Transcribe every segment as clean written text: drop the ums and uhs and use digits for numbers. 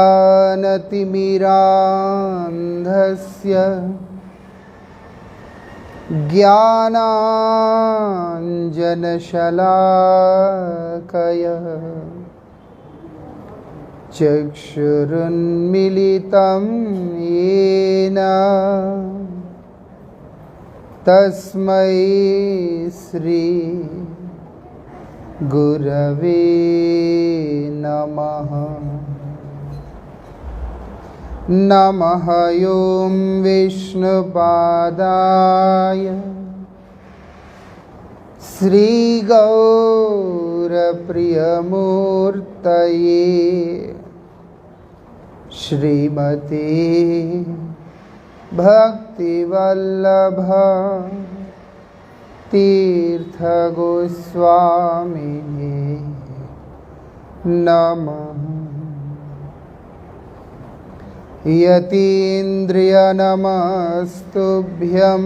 ज्ञानतिमिरान्धस्य ज्ञानाञ्जनशलाकया चक्षुरुन्मीलितं येन तस्मै श्री गुरवे नमः। नमः ॐ विष्णुपादाय श्रीगौरप्रियमूर्तये श्रीमते भक्तिवल्लभ तीर्थगोस्वामिने नमः। यतीन्द्रियनमस्तुभ्यं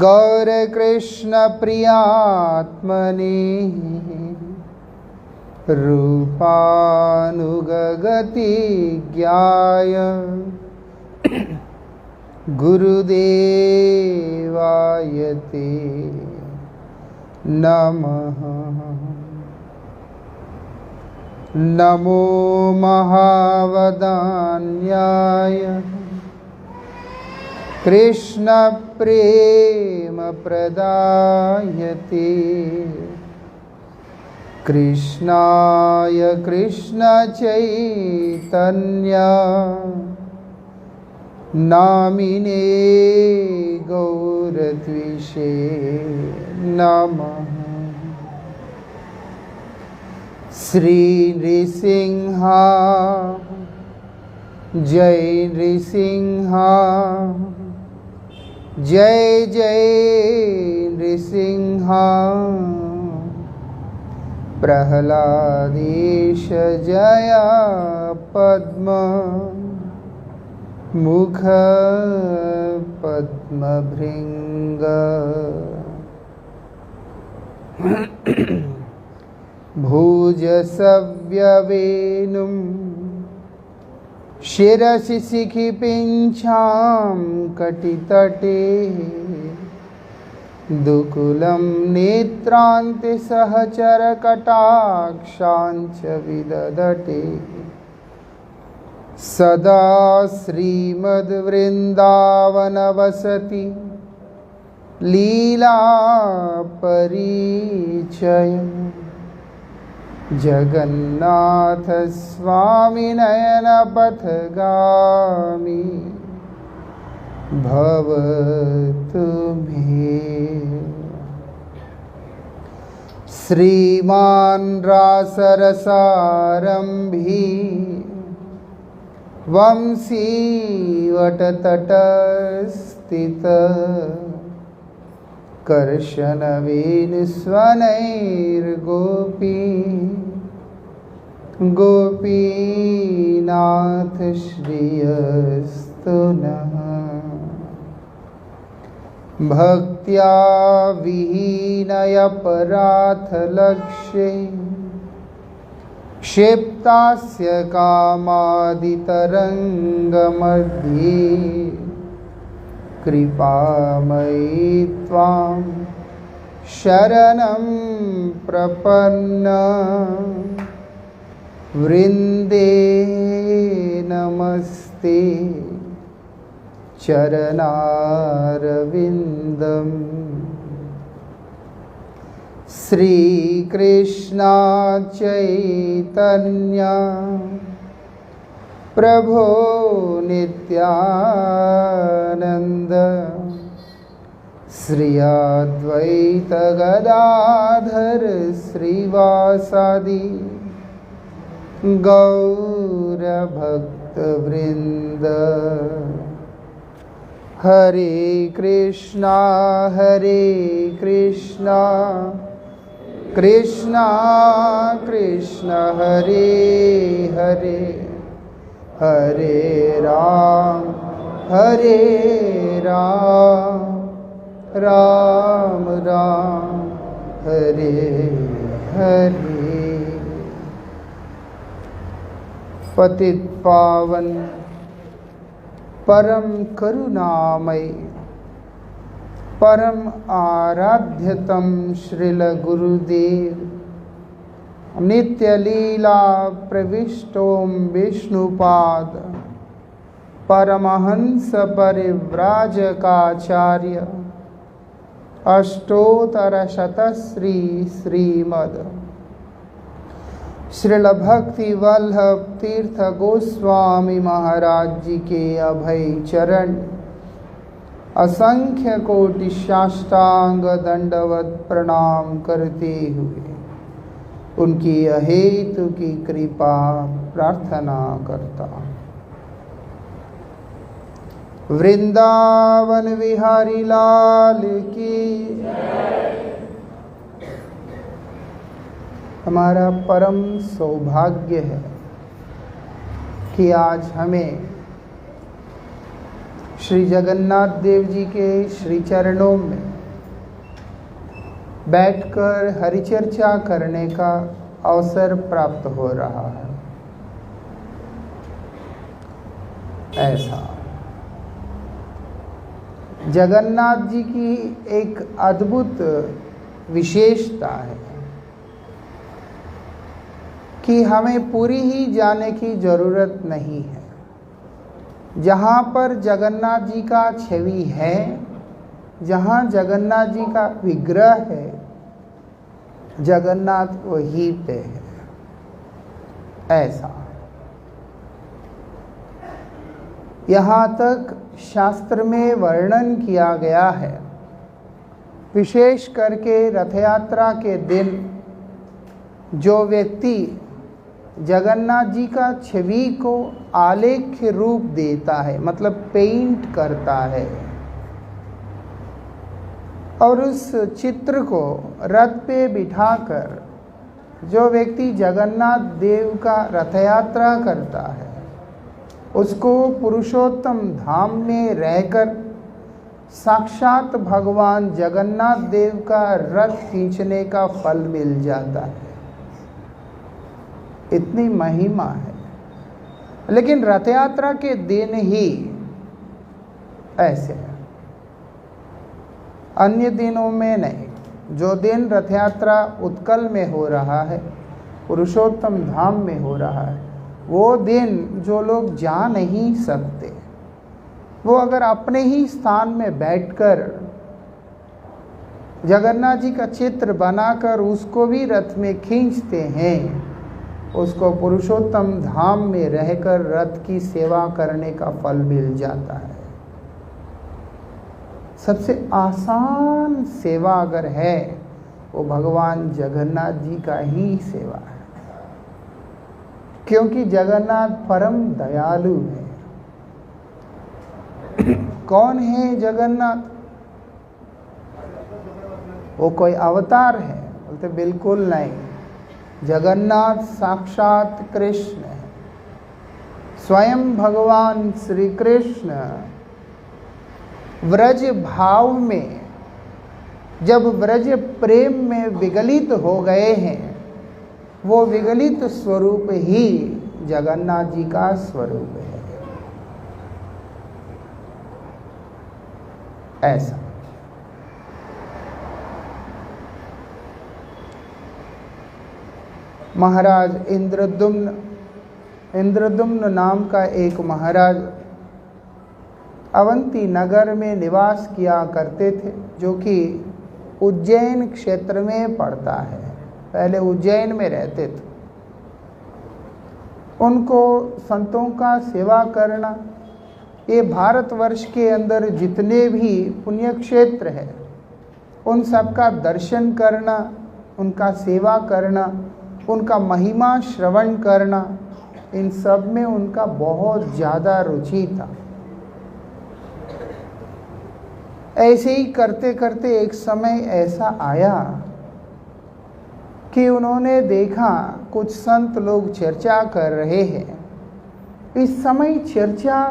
गौरकृष्णप्रियात्मने रूपानुगगतिज्ञाय गुरुदेवाय ते नमः। नमो महावदान्याय कृष्णप्रेमप्रदायते कृष्णाय कृष्णचैतन्य नामिने गौरद्विषे नमः। श्री नृसिंह जय नृसिंह जय जय नृसिंह प्रह्लादेश जय पद्म मुख पद्मभृंग भुजसव्यवेनुं शिरसि शिखिपिञ्छां कटितटे दुकुलं नेत्रान्तिसहचरकटाक्षाञ्च विदधते सदा श्रीमद्वृन्दावनवसति लीलापरिचय जगन्नाथ स्वामी नयनपथगामी भवतु मे। श्रीमान् रासरसारम्भी वंशीवटतटस्थित कर्शनवेणुस्वनैर्गोपी गोपीनाथ श्रियस्तु नः। भक्त्या विहीनयपराधलक्ष्ये क्षिप्तास्य कामादितरङ्गमध्ये कृपामयी त्वां शरणं प्रपन्ना वृन्दे नमस्ते चरणारविन्दम्। श्रीकृष्ण चैतन्य प्रभो नित्यानंद श्री अद्वैत गदाधर श्रीवासादि गौर भक्तवृंद। हरे कृष्णा कृष्णा कृष्णा हरे हरे हरे राम राम राम हरे हरे। पतित पावन परम करुणामय परम आराध्यतम श्रील गुरुदेव नित्य लीला प्रविष्टोम विष्णुपाद परमहंस परिव्राजकाचार्य अष्टोत्तर शतश्री श्रीमद श्रील भक्ति वल्लभ तीर्थ गोस्वामी महाराज जी के अभय चरण असंख्य कोटि साष्टांग दंडवत प्रणाम करते हुए उनकी अहेतु की कृपा प्रार्थना करता हूँ। वृंदावन विहारी लाल की हमारा परम सौभाग्य है कि आज हमें श्री जगन्नाथ देव जी के श्री चरणों में बैठकर हरिचर्चा करने का अवसर प्राप्त हो रहा है। ऐसा जगन्नाथ जी की एक अद्भुत विशेषता है कि हमें पूरी ही जाने की जरूरत नहीं है। जहाँ पर जगन्नाथ जी का छवि है, जहाँ जगन्नाथ जी का विग्रह है, जगन्नाथ वहीं पे है। ऐसा यहाँ तक शास्त्र में वर्णन किया गया है। विशेष करके रथ यात्रा के दिन जो व्यक्ति जगन्नाथ जी का छवि को आलेख्य रूप देता है, मतलब पेंट करता है, और उस चित्र को रथ पे बिठाकर जो व्यक्ति जगन्नाथ देव का रथ यात्रा करता है, उसको पुरुषोत्तम धाम में रहकर साक्षात भगवान जगन्नाथ देव का रथ खींचने का फल मिल जाता है। इतनी महिमा है। लेकिन रथ यात्रा के दिन ही ऐसे है, अन्य दिनों में नहीं। जो दिन रथ यात्रा उत्कल में हो रहा है, पुरुषोत्तम धाम में हो रहा है, वो दिन जो लोग जा नहीं सकते, वो अगर अपने ही स्थान में बैठकर जगन्नाथ जी का चित्र बनाकर उसको भी रथ में खींचते हैं, उसको पुरुषोत्तम धाम में रहकर रथ की सेवा करने का फल मिल जाता है। सबसे आसान सेवा अगर है वो भगवान जगन्नाथ जी का ही सेवा है, क्योंकि जगन्नाथ परम दयालु है। कौन है जगन्नाथ? वो कोई अवतार है? बोलते बिल्कुल नहीं। जगन्नाथ साक्षात कृष्ण है। स्वयं भगवान श्री कृष्ण व्रज भाव में, जब व्रज प्रेम में विगलित हो गए हैं, वो विगलित स्वरूप ही जगन्नाथ जी का स्वरूप है। ऐसा महाराज इंद्रद्युम्न नाम का एक महाराज अवंती नगर में निवास किया करते थे, जो कि उज्जैन क्षेत्र में पड़ता है। पहले उज्जैन में रहते थे। उनको संतों का सेवा करना, ये भारतवर्ष के अंदर जितने भी पुण्य क्षेत्र है उन सब का दर्शन करना, उनका सेवा करना, उनका महिमा श्रवण करना, इन सब में उनका बहुत ज़्यादा रुचि था। ऐसे ही करते करते एक समय ऐसा आया कि उन्होंने देखा कुछ संत लोग चर्चा कर रहे हैं। इस समय चर्चा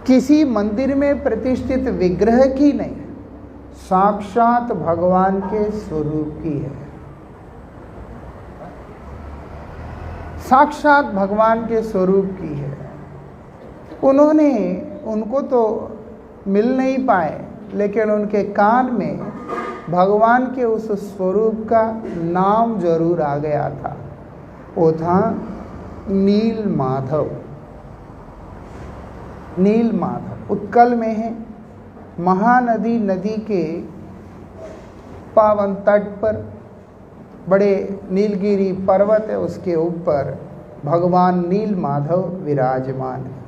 किसी मंदिर में प्रतिष्ठित विग्रह की नहीं, साक्षात भगवान के स्वरूप की है। साक्षात भगवान के स्वरूप की है। उनको तो मिल नहीं पाए, लेकिन उनके कान में भगवान के उस स्वरूप का नाम जरूर आ गया था। वो था नील माधव। नील माधव उत्कल में है। महानदी नदी के पावन तट पर बड़े नीलगिरी पर्वत है, उसके ऊपर भगवान नील माधव विराजमान है।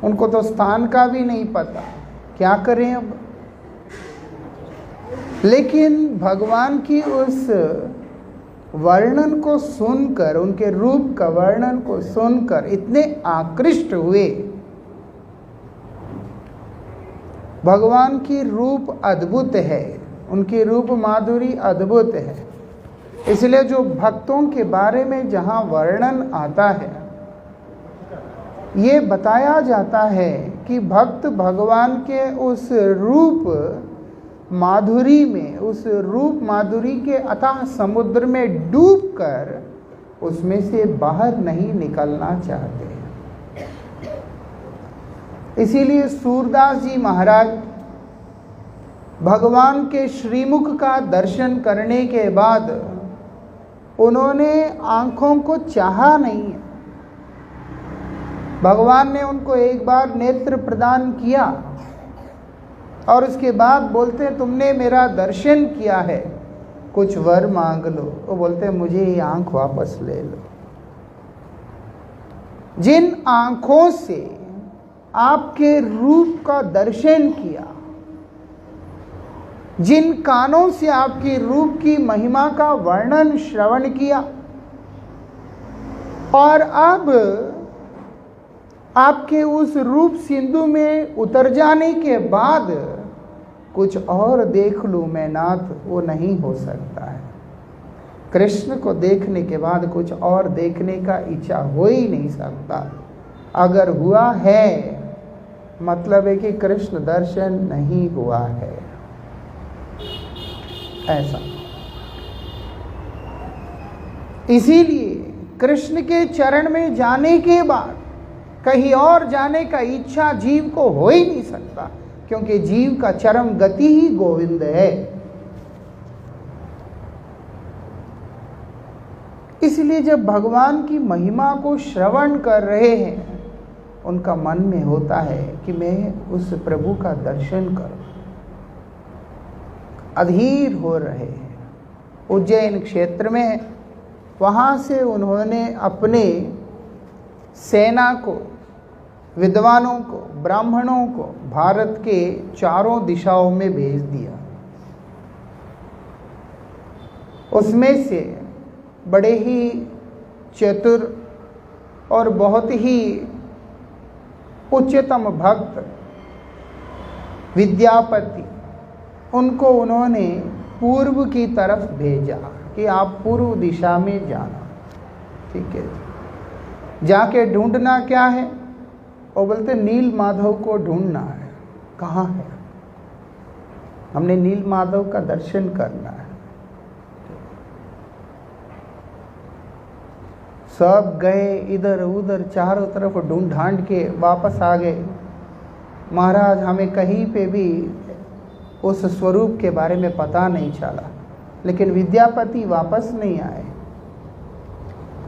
उनको तो स्थान का भी नहीं पता, क्या करें अब। लेकिन भगवान की उस वर्णन को सुनकर, उनके रूप का वर्णन को सुनकर इतने आकृष्ट हुए। भगवान की रूप अद्भुत है, उनकी रूप माधुरी अद्भुत है। इसलिए जो भक्तों के बारे में जहाँ वर्णन आता है, ये बताया जाता है कि भक्त भगवान के उस रूप माधुरी में, उस रूप माधुरी के अथाह समुद्र में डूबकर उसमें से बाहर नहीं निकलना चाहते। इसीलिए सूरदास जी महाराज भगवान के श्रीमुख का दर्शन करने के बाद उन्होंने आंखों को चाहा नहीं। भगवान ने उनको एक बार नेत्र प्रदान किया और उसके बाद बोलते तुमने मेरा दर्शन किया है, कुछ वर मांग लो। वो बोलते मुझे ये आंख वापस ले लो। जिन आंखों से आपके रूप का दर्शन किया, जिन कानों से आपके रूप की महिमा का वर्णन श्रवण किया, और अब आपके उस रूप सिंधु में उतर जाने के बाद कुछ और देख लूं मैं नाथ, वो नहीं हो सकता है। कृष्ण को देखने के बाद कुछ और देखने का इच्छा हो ही नहीं सकता। अगर हुआ है मतलब है कि कृष्ण दर्शन नहीं हुआ है, ऐसा। इसीलिए कृष्ण के चरण में जाने के बाद कहीं और जाने का इच्छा जीव को हो ही नहीं सकता, क्योंकि जीव का चरम गति ही गोविंद है। इसलिए जब भगवान की महिमा को श्रवण कर रहे हैं, उनका मन में होता है कि मैं उस प्रभु का दर्शन करूं। अधीर हो रहे हैं। उज्जैन क्षेत्र में, वहाँ से उन्होंने अपने सेना को, विद्वानों को, ब्राह्मणों को भारत के चारों दिशाओं में भेज दिया। उसमें से बड़े ही चतुर और बहुत ही उच्चतम भक्त विद्यापति, उनको उन्होंने पूर्व की तरफ भेजा कि आप पूर्व दिशा में जाना। ठीक है, जाके ढूंढना क्या है? वो बोलते नील माधव को ढूंढना है। कहाँ है? हमने नील माधव का दर्शन करना है। सब गए इधर उधर, चारों तरफ ढूंढ ढांड के वापस आ गए। महाराज हमें कहीं पे भी उस स्वरूप के बारे में पता नहीं चला। लेकिन विद्यापति वापस नहीं आए।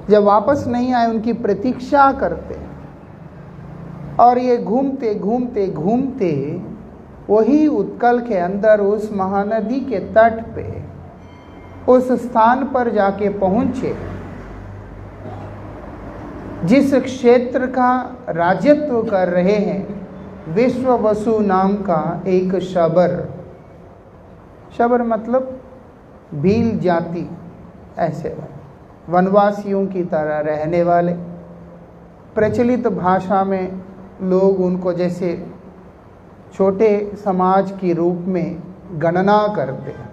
जब वापस नहीं आए, उनकी प्रतीक्षा करते, और ये घूमते घूमते घूमते वही उत्कल के अंदर उस महानदी के तट पे उस स्थान पर जाके पहुँचे जिस क्षेत्र का राजत्व कर रहे हैं विश्ववसु नाम का एक शबर। शबर मतलब भील जाति, ऐसे वनवासियों की तरह रहने वाले। प्रचलित भाषा में लोग उनको जैसे छोटे समाज के रूप में गणना करते हैं।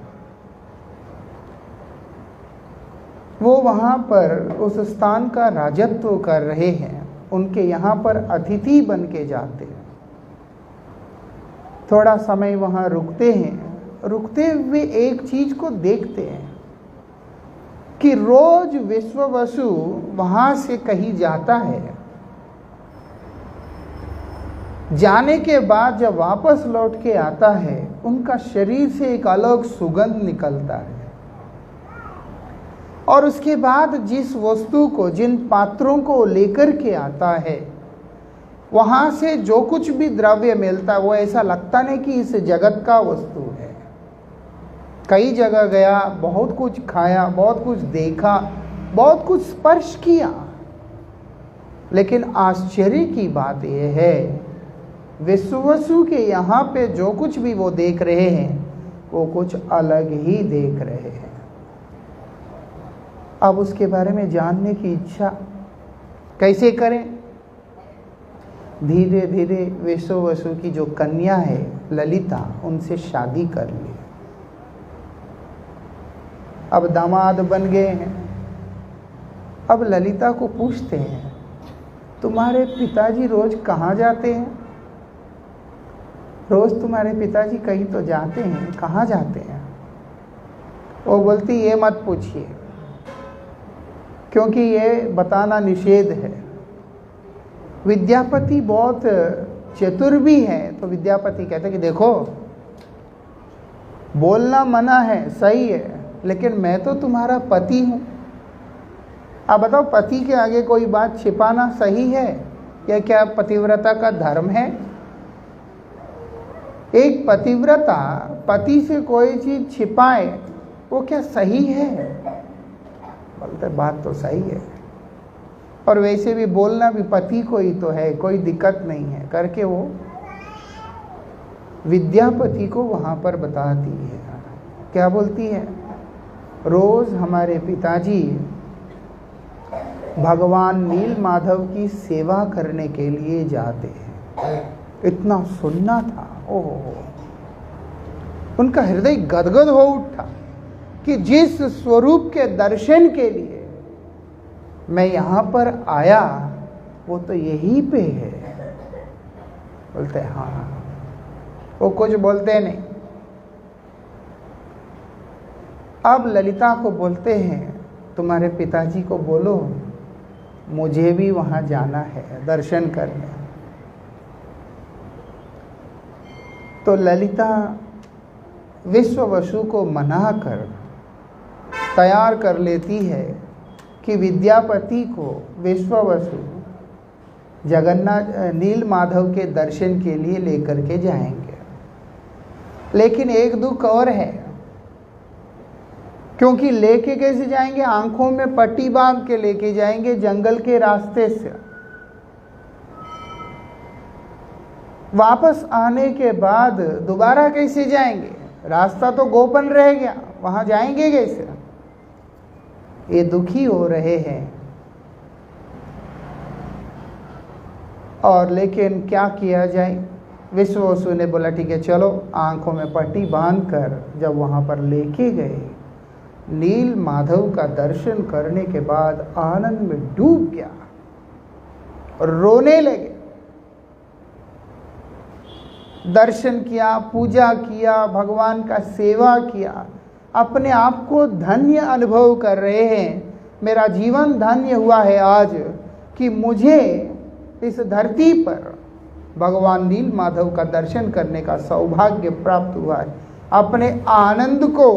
वो वहाँ पर उस स्थान का राजत्व कर रहे हैं, उनके यहाँ पर अतिथि बन के जाते हैं। थोड़ा समय वहाँ रुकते हैं। रुकते हुए एक चीज़ को देखते हैं। कि रोज विश्ववसु वहां से कहीं जाता है, जाने के बाद जब वापस लौट के आता है उनका शरीर से एक अलग सुगंध निकलता है। और उसके बाद जिस वस्तु को, जिन पात्रों को लेकर के आता है, वहां से जो कुछ भी द्रव्य मिलता है वो ऐसा लगता नहीं कि इस जगत का वस्तु है। कई जगह गया, बहुत कुछ खाया, बहुत कुछ देखा, बहुत कुछ स्पर्श किया, लेकिन आश्चर्य की बात यह है विश्ववसु के यहाँ पे जो कुछ भी वो देख रहे हैं वो कुछ अलग ही देख रहे हैं। अब उसके बारे में जानने की इच्छा कैसे करें? धीरे धीरे विश्ववसु की जो कन्या है ललिता, उनसे शादी कर ली। अब दामाद बन गए हैं। अब ललिता को पूछते हैं, तुम्हारे पिताजी रोज कहाँ जाते हैं? रोज तुम्हारे पिताजी कहीं तो जाते हैं, कहाँ जाते हैं? वो बोलती, ये मत पूछिए, क्योंकि ये बताना निषेध है। विद्यापति बहुत चतुर भी है, तो विद्यापति कहते कि देखो, बोलना मना है, सही है, लेकिन मैं तो तुम्हारा पति हूं। आप बताओ, पति के आगे कोई बात छिपाना सही है या क्या पतिव्रता का धर्म है? एक पतिव्रता पति से कोई चीज छिपाए वो क्या सही है? बोलते बात तो सही है, और वैसे भी बोलना भी पति को ही तो है, कोई दिक्कत नहीं है करके वो विद्यापति को वहां पर बताती है। क्या बोलती है? रोज हमारे पिताजी भगवान नील माधव की सेवा करने के लिए जाते हैं। इतना सुनना था, ओहो, उनका हृदय गदगद हो उठा कि जिस स्वरूप के दर्शन के लिए मैं यहाँ पर आया वो तो यहीं पे है। बोलते हाँ, वो कुछ बोलते नहीं। अब ललिता को बोलते हैं, तुम्हारे पिताजी को बोलो मुझे भी वहाँ जाना है दर्शन करने। तो ललिता विश्ववसु को मना कर तैयार कर लेती है कि विद्यापति को विश्ववसु जगन्नाथ नील माधव के दर्शन के लिए लेकर के जाएंगे। लेकिन एक दुख और है, क्योंकि लेके कैसे जाएंगे? आंखों में पट्टी बांध के लेके जाएंगे जंगल के रास्ते से। वापस आने के बाद दोबारा कैसे जाएंगे? रास्ता तो गोपन रह गया, वहां जाएंगे कैसे? ये दुखी हो रहे हैं। और लेकिन क्या किया जाए? विश्ववसु ने बोला ठीक है चलो, आंखों में पट्टी बांधकर जब वहां पर लेके गए, नील माधव का दर्शन करने के बाद आनंद में डूब गया और रोने लगे। दर्शन किया, पूजा किया, भगवान का सेवा किया, अपने आप को धन्य अनुभव कर रहे हैं। मेरा जीवन धन्य हुआ है आज कि मुझे इस धरती पर भगवान नील माधव का दर्शन करने का सौभाग्य प्राप्त हुआ है। अपने आनंद को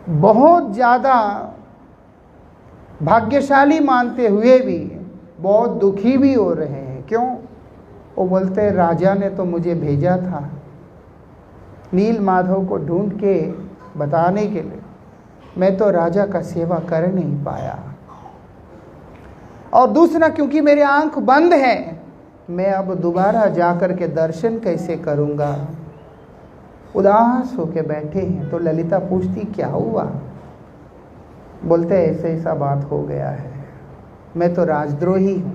बहुत ज़्यादा भाग्यशाली मानते हुए भी बहुत दुखी भी हो रहे हैं। क्यों? वो बोलते हैं राजा ने तो मुझे भेजा था नील माधव को ढूंढ के बताने के लिए, मैं तो राजा का सेवा कर नहीं पाया। और दूसरा, क्योंकि मेरी आंख बंद है, मैं अब दोबारा जाकर के दर्शन कैसे करूँगा? उदास होके बैठे हैं। तो ललिता पूछती क्या हुआ? बोलते ऐसे ऐसा बात हो गया है, मैं तो राजद्रोही हूँ।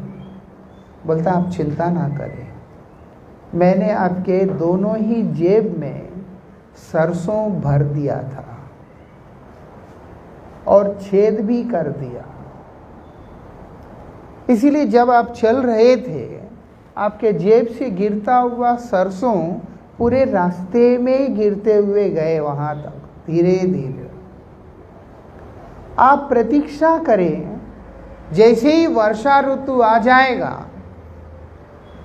बोलता आप चिंता ना करें, मैंने आपके दोनों ही जेब में सरसों भर दिया था और छेद भी कर दिया, इसीलिए जब आप चल रहे थे आपके जेब से गिरता हुआ सरसों पूरे रास्ते में गिरते हुए गए वहां तक, धीरे धीरे। आप प्रतीक्षा करें, जैसे ही वर्षा ऋतु आ जाएगा,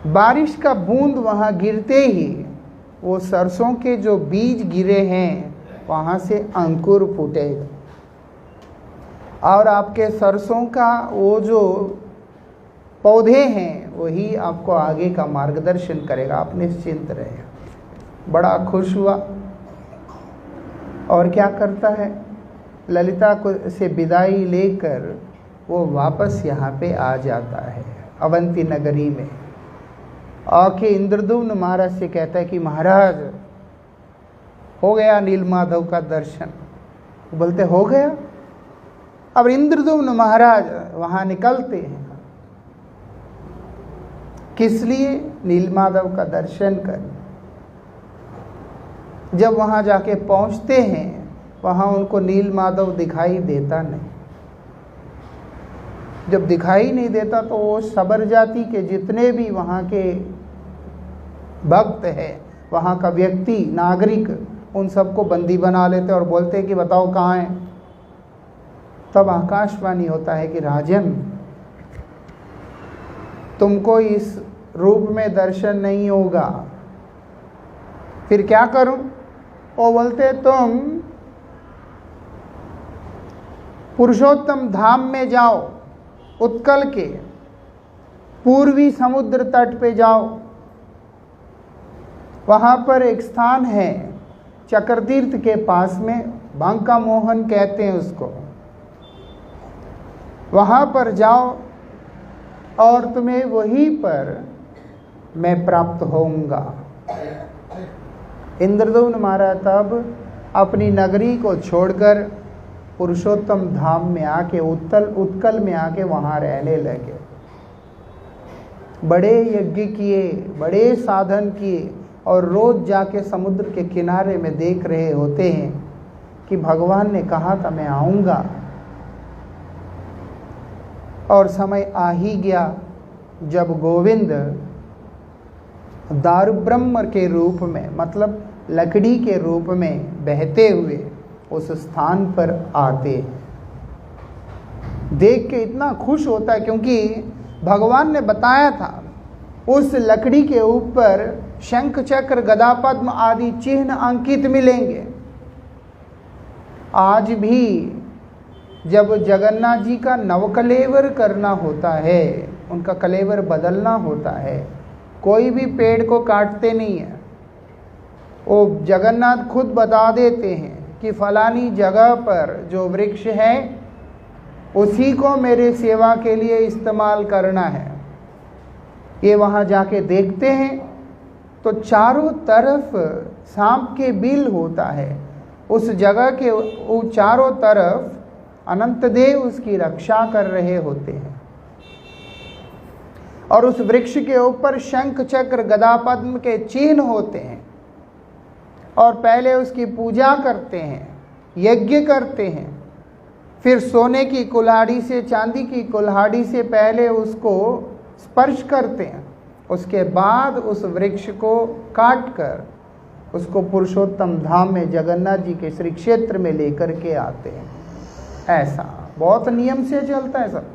बारिश का बूंद वहां गिरते ही वो सरसों के जो बीज गिरे हैं वहां से अंकुर फूटेगा और आपके सरसों का वो जो पौधे हैं वही आपको आगे का मार्गदर्शन करेगा। आप निश्चिंत रहे। बड़ा खुश हुआ और क्या करता है, ललिता को से विदाई लेकर वो वापस यहाँ पे आ जाता है अवंती नगरी में। आके इंद्रदुम्न महाराज से कहता है कि महाराज हो गया नीलमाधव का दर्शन। बोलते हो गया। अब इंद्रदुम्न महाराज वहाँ निकलते हैं, किस लिए? नीलमाधव का दर्शन कर। जब वहाँ जाके पहुँचते हैं, वहाँ उनको नीलमाधव दिखाई देता नहीं। जब दिखाई नहीं देता तो वो सबर जाति के जितने भी वहाँ के भक्त हैं, वहाँ का व्यक्ति नागरिक, उन सबको बंदी बना लेते और बोलते कि बताओ कहाँ हैं। तब आकाशवाणी होता है कि राजन, तुमको इस रूप में दर्शन नहीं होगा। फिर क्या करूं? वो बोलते तुम पुरुषोत्तम धाम में जाओ, उत्कल के पूर्वी समुद्र तट पे जाओ। वहाँ पर एक स्थान है चक्रतीर्थ के पास में, बांका मोहन कहते हैं उसको। वहाँ पर जाओ और तुम्हें वहीं पर मैं प्राप्त होऊंगा। इंद्रदुम्न महाराज तब अपनी नगरी को छोड़कर पुरुषोत्तम धाम में आके उत्कल में आके वहाँ रहने लगे। बड़े यज्ञ किए, बड़े साधन किए और रोज जाके समुद्र के किनारे में देख रहे होते हैं कि भगवान ने कहा था मैं आऊँगा। और समय आ ही गया जब गोविंद दारुब्रह्म के रूप में, मतलब लकड़ी के रूप में बहते हुए उस स्थान पर आते। देख के इतना खुश होता है क्योंकि भगवान ने बताया था उस लकड़ी के ऊपर शंख चक्र गदा पद्म आदि चिन्ह अंकित मिलेंगे। आज भी जब जगन्नाथ जी का नवकलेवर करना होता है, उनका कलेवर बदलना होता है, कोई भी पेड़ को काटते नहीं है। वो जगन्नाथ खुद बता देते हैं कि फलानी जगह पर जो वृक्ष है उसी को मेरे सेवा के लिए इस्तेमाल करना है। ये वहाँ जाके देखते हैं तो चारों तरफ सांप के बिल होता है। उस जगह के वो चारों तरफ अनंत देव उसकी रक्षा कर रहे होते हैं और उस वृक्ष के ऊपर शंख चक्र गदा पद्म के चिन्ह होते हैं और पहले उसकी पूजा करते हैं, यज्ञ करते हैं। फिर सोने की कुल्हाड़ी से, चांदी की कुल्हाड़ी से पहले उसको स्पर्श करते हैं। उसके बाद उस वृक्ष को काट कर उसको पुरुषोत्तम धाम में जगन्नाथ जी के श्री क्षेत्र में लेकर के आते हैं। ऐसा बहुत नियम से चलता है सब।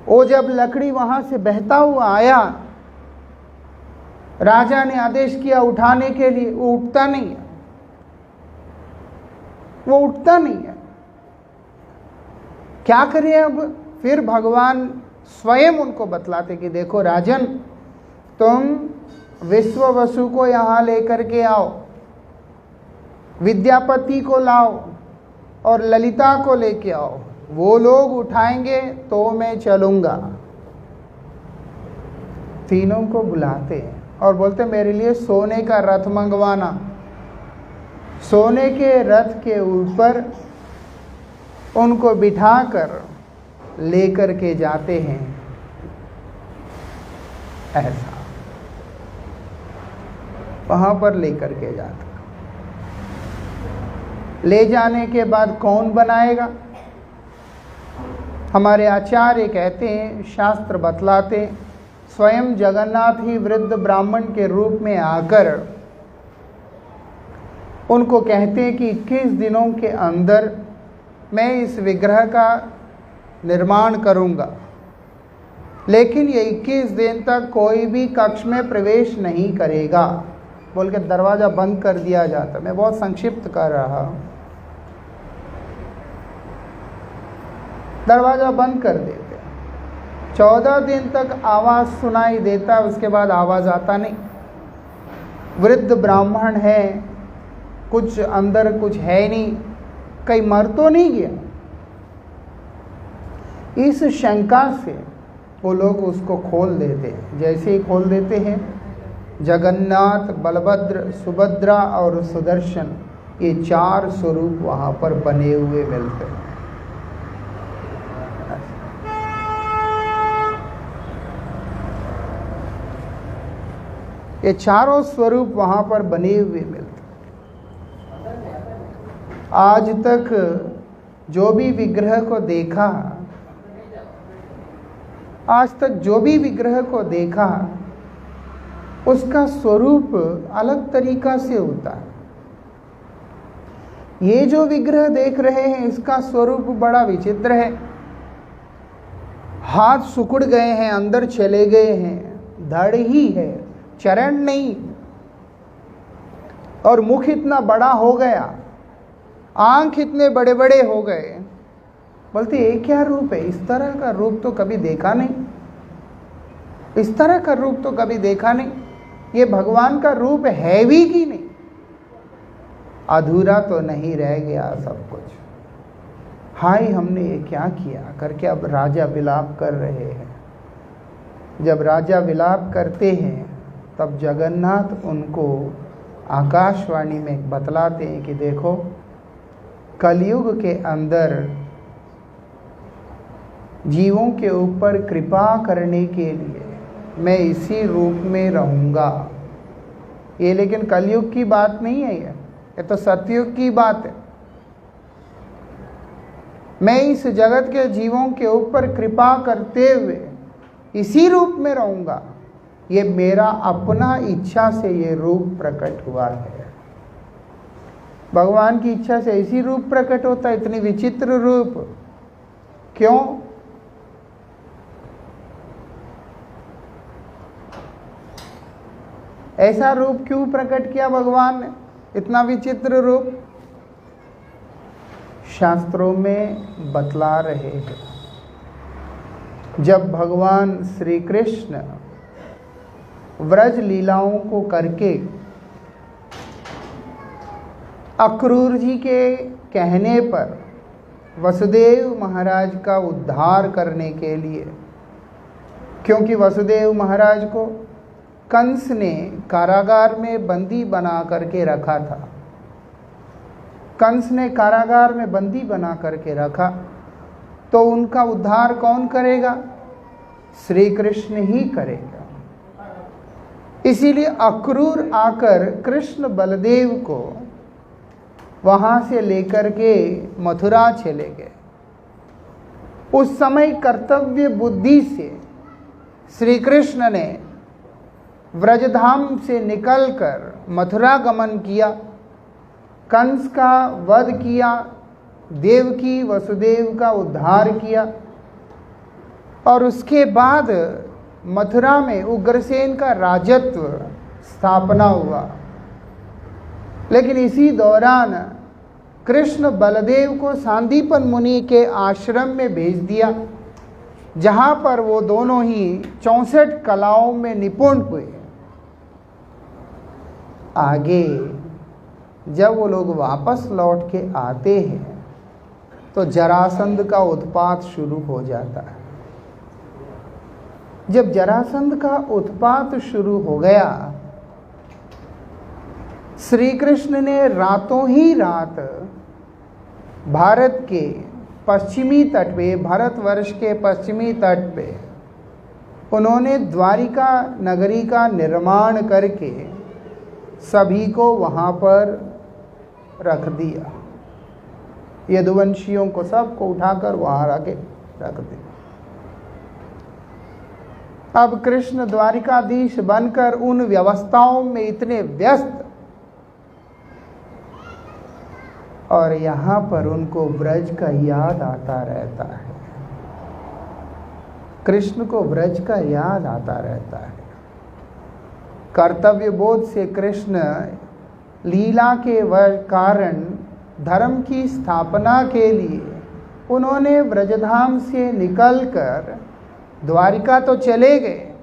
वो जब लकड़ी वहां से बहता हुआ आया, राजा ने आदेश किया उठाने के लिए, वो उठता नहीं है, वो उठता नहीं है। क्या करें अब? फिर भगवान स्वयं उनको बतलाते कि देखो राजन, तुम विश्व वसु को यहाँ लेकर के आओ, विद्यापति को लाओ और ललिता को लेके आओ, वो लोग उठाएंगे तो मैं चलूंगा। तीनों को बुलाते हैं और बोलते मेरे लिए सोने का रथ मंगवाना। सोने के रथ के ऊपर उनको बिठाकर लेकर के जाते हैं। ऐसा वहां पर लेकर के जाते। ले जाने के बाद कौन बनाएगा? हमारे आचार्य कहते हैं, शास्त्र बतलाते स्वयं जगन्नाथ ही वृद्ध ब्राह्मण के रूप में आकर उनको कहते हैं कि 21 दिनों के अंदर मैं इस विग्रह का निर्माण करूंगा, लेकिन ये 21 दिन तक कोई भी कक्ष में प्रवेश नहीं करेगा बोल के दरवाज़ा बंद कर दिया जाता। मैं बहुत संक्षिप्त कर रहा हूँ। दरवाज़ा बंद कर देते। 14 दिन तक आवाज़ सुनाई देता, उसके बाद आवाज़ आता नहीं। वृद्ध ब्राह्मण है, कुछ अंदर कुछ है नहीं, कहीं मर तो नहीं गया। इस शंका से वो लोग उसको खोल देते हैं। जैसे ही खोल देते हैं, जगन्नाथ, बलभद्र, सुभद्रा और सुदर्शन, ये 4 स्वरूप वहाँ पर बने हुए मिलते हैं। ये चारों स्वरूप वहाँ पर बने हुए मिलते। आज तक जो भी विग्रह को देखा, उसका स्वरूप अलग तरीका से होता है। ये जो विग्रह देख रहे हैं, इसका स्वरूप बड़ा विचित्र है। हाथ सिकुड़ गए हैं, अंदर चले गए हैं, धड़ ही है, चरण नहीं, और मुख इतना बड़ा हो गया, आंख इतने बड़े बड़े हो गए। बोलते ये क्या रूप है? इस तरह का रूप तो कभी देखा नहीं। ये भगवान का रूप है भी कि नहीं? अधूरा तो नहीं रह गया सब कुछ। हाय हमने ये क्या किया करके अब राजा विलाप कर रहे हैं। जब राजा विलाप करते हैं तब जगन्नाथ उनको आकाशवाणी में बतलाते हैं कि देखो, कलयुग के अंदर जीवों के ऊपर कृपा करने के लिए मैं इसी रूप में रहूँगा। ये लेकिन कलयुग की बात नहीं है, ये तो सतयुग की बात है। मैं इस जगत के जीवों के ऊपर कृपा करते हुए इसी रूप में रहूँगा। ये मेरा अपना इच्छा से ये रूप प्रकट हुआ है। भगवान की इच्छा से इसी रूप प्रकट होता है। इतनी विचित्र रूप क्यों? ऐसा रूप क्यों प्रकट किया भगवान ने, इतना विचित्र रूप? शास्त्रों में बतला रहे हैं। जब भगवान श्री कृष्ण व्रज लीलाओं को करके अक्रूर जी के कहने पर वसुदेव महाराज का उद्धार करने के लिए, क्योंकि वसुदेव महाराज को कंस ने कारागार में बंदी बना करके रखा था। कंस ने कारागार में बंदी बना करके रखा, तो उनका उद्धार कौन करेगा? श्री कृष्ण ही करेगा। इसीलिए अक्रूर आकर कृष्ण बलदेव को वहाँ से लेकर के मथुरा चले गए। उस समय कर्तव्य बुद्धि से श्री कृष्ण ने व्रजधाम से निकलकर मथुरा गमन किया, कंस का वध किया, देवकी वसुदेव का उद्धार किया, और उसके बाद मथुरा में उग्रसेन का राजत्व स्थापना हुआ। लेकिन इसी दौरान कृष्ण बलदेव को सांदीपन मुनि के आश्रम में भेज दिया, जहाँ पर वो दोनों ही 64 कलाओं में निपुण हुए। आगे जब वो लोग वापस लौट के आते हैं तो जरासंध का उत्पात शुरू हो जाता है। जब जरासंध का उत्पात शुरू हो गया, श्री कृष्ण ने रातों ही रात भारत के पश्चिमी तट पे, भारतवर्ष के पश्चिमी तट पे उन्होंने द्वारिका नगरी का निर्माण करके सभी को वहाँ पर रख दिया। यदुवंशियों को सबको उठाकर वहाँ रख दिया। अब कृष्ण द्वारिकाधीश बनकर उन व्यवस्थाओं में इतने व्यस्त, और यहाँ पर उनको ब्रज का याद आता रहता है। कृष्ण को ब्रज का याद आता रहता है। कर्तव्य बोध से कृष्ण लीला के कारण धर्म की स्थापना के लिए उन्होंने ब्रजधाम से निकलकर द्वारिका तो चले गए,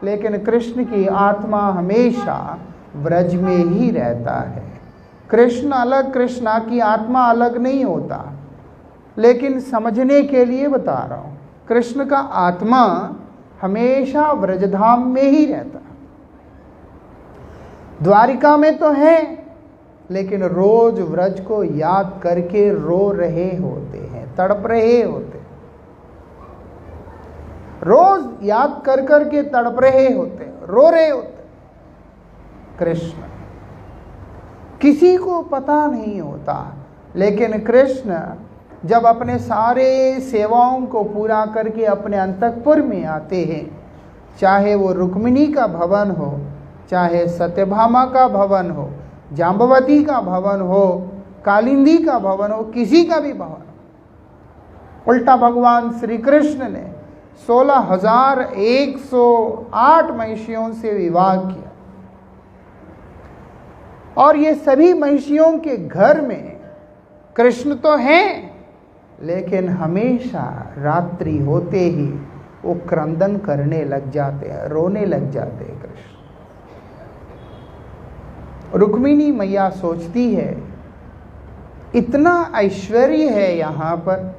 लेकिन कृष्ण की आत्मा हमेशा ब्रज में ही रहता है। कृष्ण अलग, कृष्णा की आत्मा अलग नहीं होता। लेकिन समझने के लिए बता रहा हूँ, कृष्ण का आत्मा हमेशा ब्रजधाम में ही रहता। द्वारिका में तो है, लेकिन रोज व्रज को याद करके रो रहे होते हैं, तड़प रहे होते, रोज याद कर करके तड़प रहे होते, रो रहे होते। कृष्ण किसी को पता नहीं होता, लेकिन कृष्ण जब अपने सारे सेवाओं को पूरा करके अपने अंतःपुर में आते हैं, चाहे वो रुक्मिणी का भवन हो, चाहे सत्यभामा का भवन हो, जाम्बवती का भवन हो, कालिंदी का भवन हो, किसी का भी भवन हो, उल्टा भगवान श्री कृष्ण ने 16,108 महिषियों से विवाह किया। और ये सभी महिषियों के घर में कृष्ण तो हैं, लेकिन हमेशा रात्रि होते ही वो क्रंदन करने लग जाते हैं, रोने लग जाते हैं कृष्ण। रुक्मिणी मैया सोचती है, इतना ऐश्वर्य है यहाँ पर,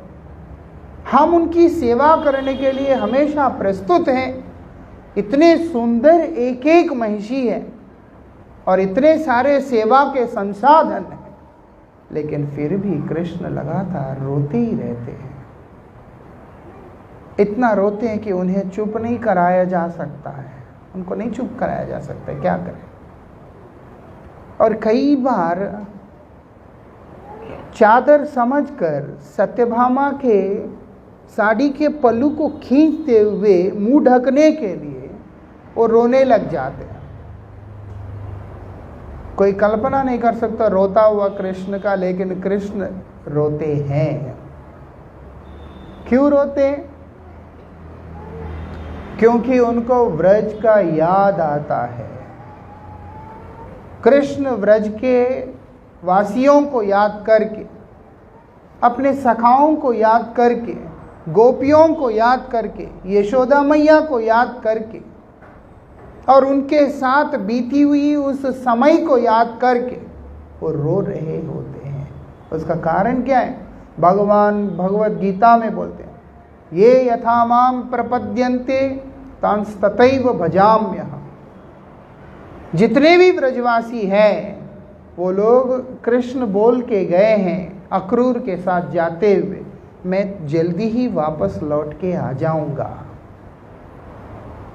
हम उनकी सेवा करने के लिए हमेशा प्रस्तुत हैं। इतने सुंदर एक एक महिषी है और इतने सारे सेवा के संसाधन हैं, लेकिन फिर भी कृष्ण लगातार रोते ही रहते हैं। इतना रोते हैं कि उन्हें चुप नहीं कराया जा सकता है, उनको नहीं चुप कराया जा सकता है, क्या करें। और कई बार चादर समझकर सत्यभामा के साड़ी के पल्लू को खींचते हुए मुंह ढकने के लिए वो रोने लग जाते हैं। कोई कल्पना नहीं कर सकता रोता हुआ कृष्ण का, लेकिन कृष्ण रोते हैं। क्यों रोते हैं? क्योंकि उनको व्रज का याद आता है। कृष्ण व्रज के वासियों को याद करके, अपने सखाओं को याद करके, गोपियों को याद करके, यशोदा मैया को याद करके और उनके साथ बीती हुई उस समय को याद करके वो रो रहे होते हैं। उसका कारण क्या है? भगवान भगवत गीता में बोलते हैं, ये यथा माम प्रपद्यन्ते तांस्ततैव भजाम्यहम्। जितने भी ब्रजवासी हैं वो लोग कृष्ण बोल के गए हैं अक्रूर के साथ जाते हुए, मैं जल्दी ही वापस लौट के आ जाऊंगा।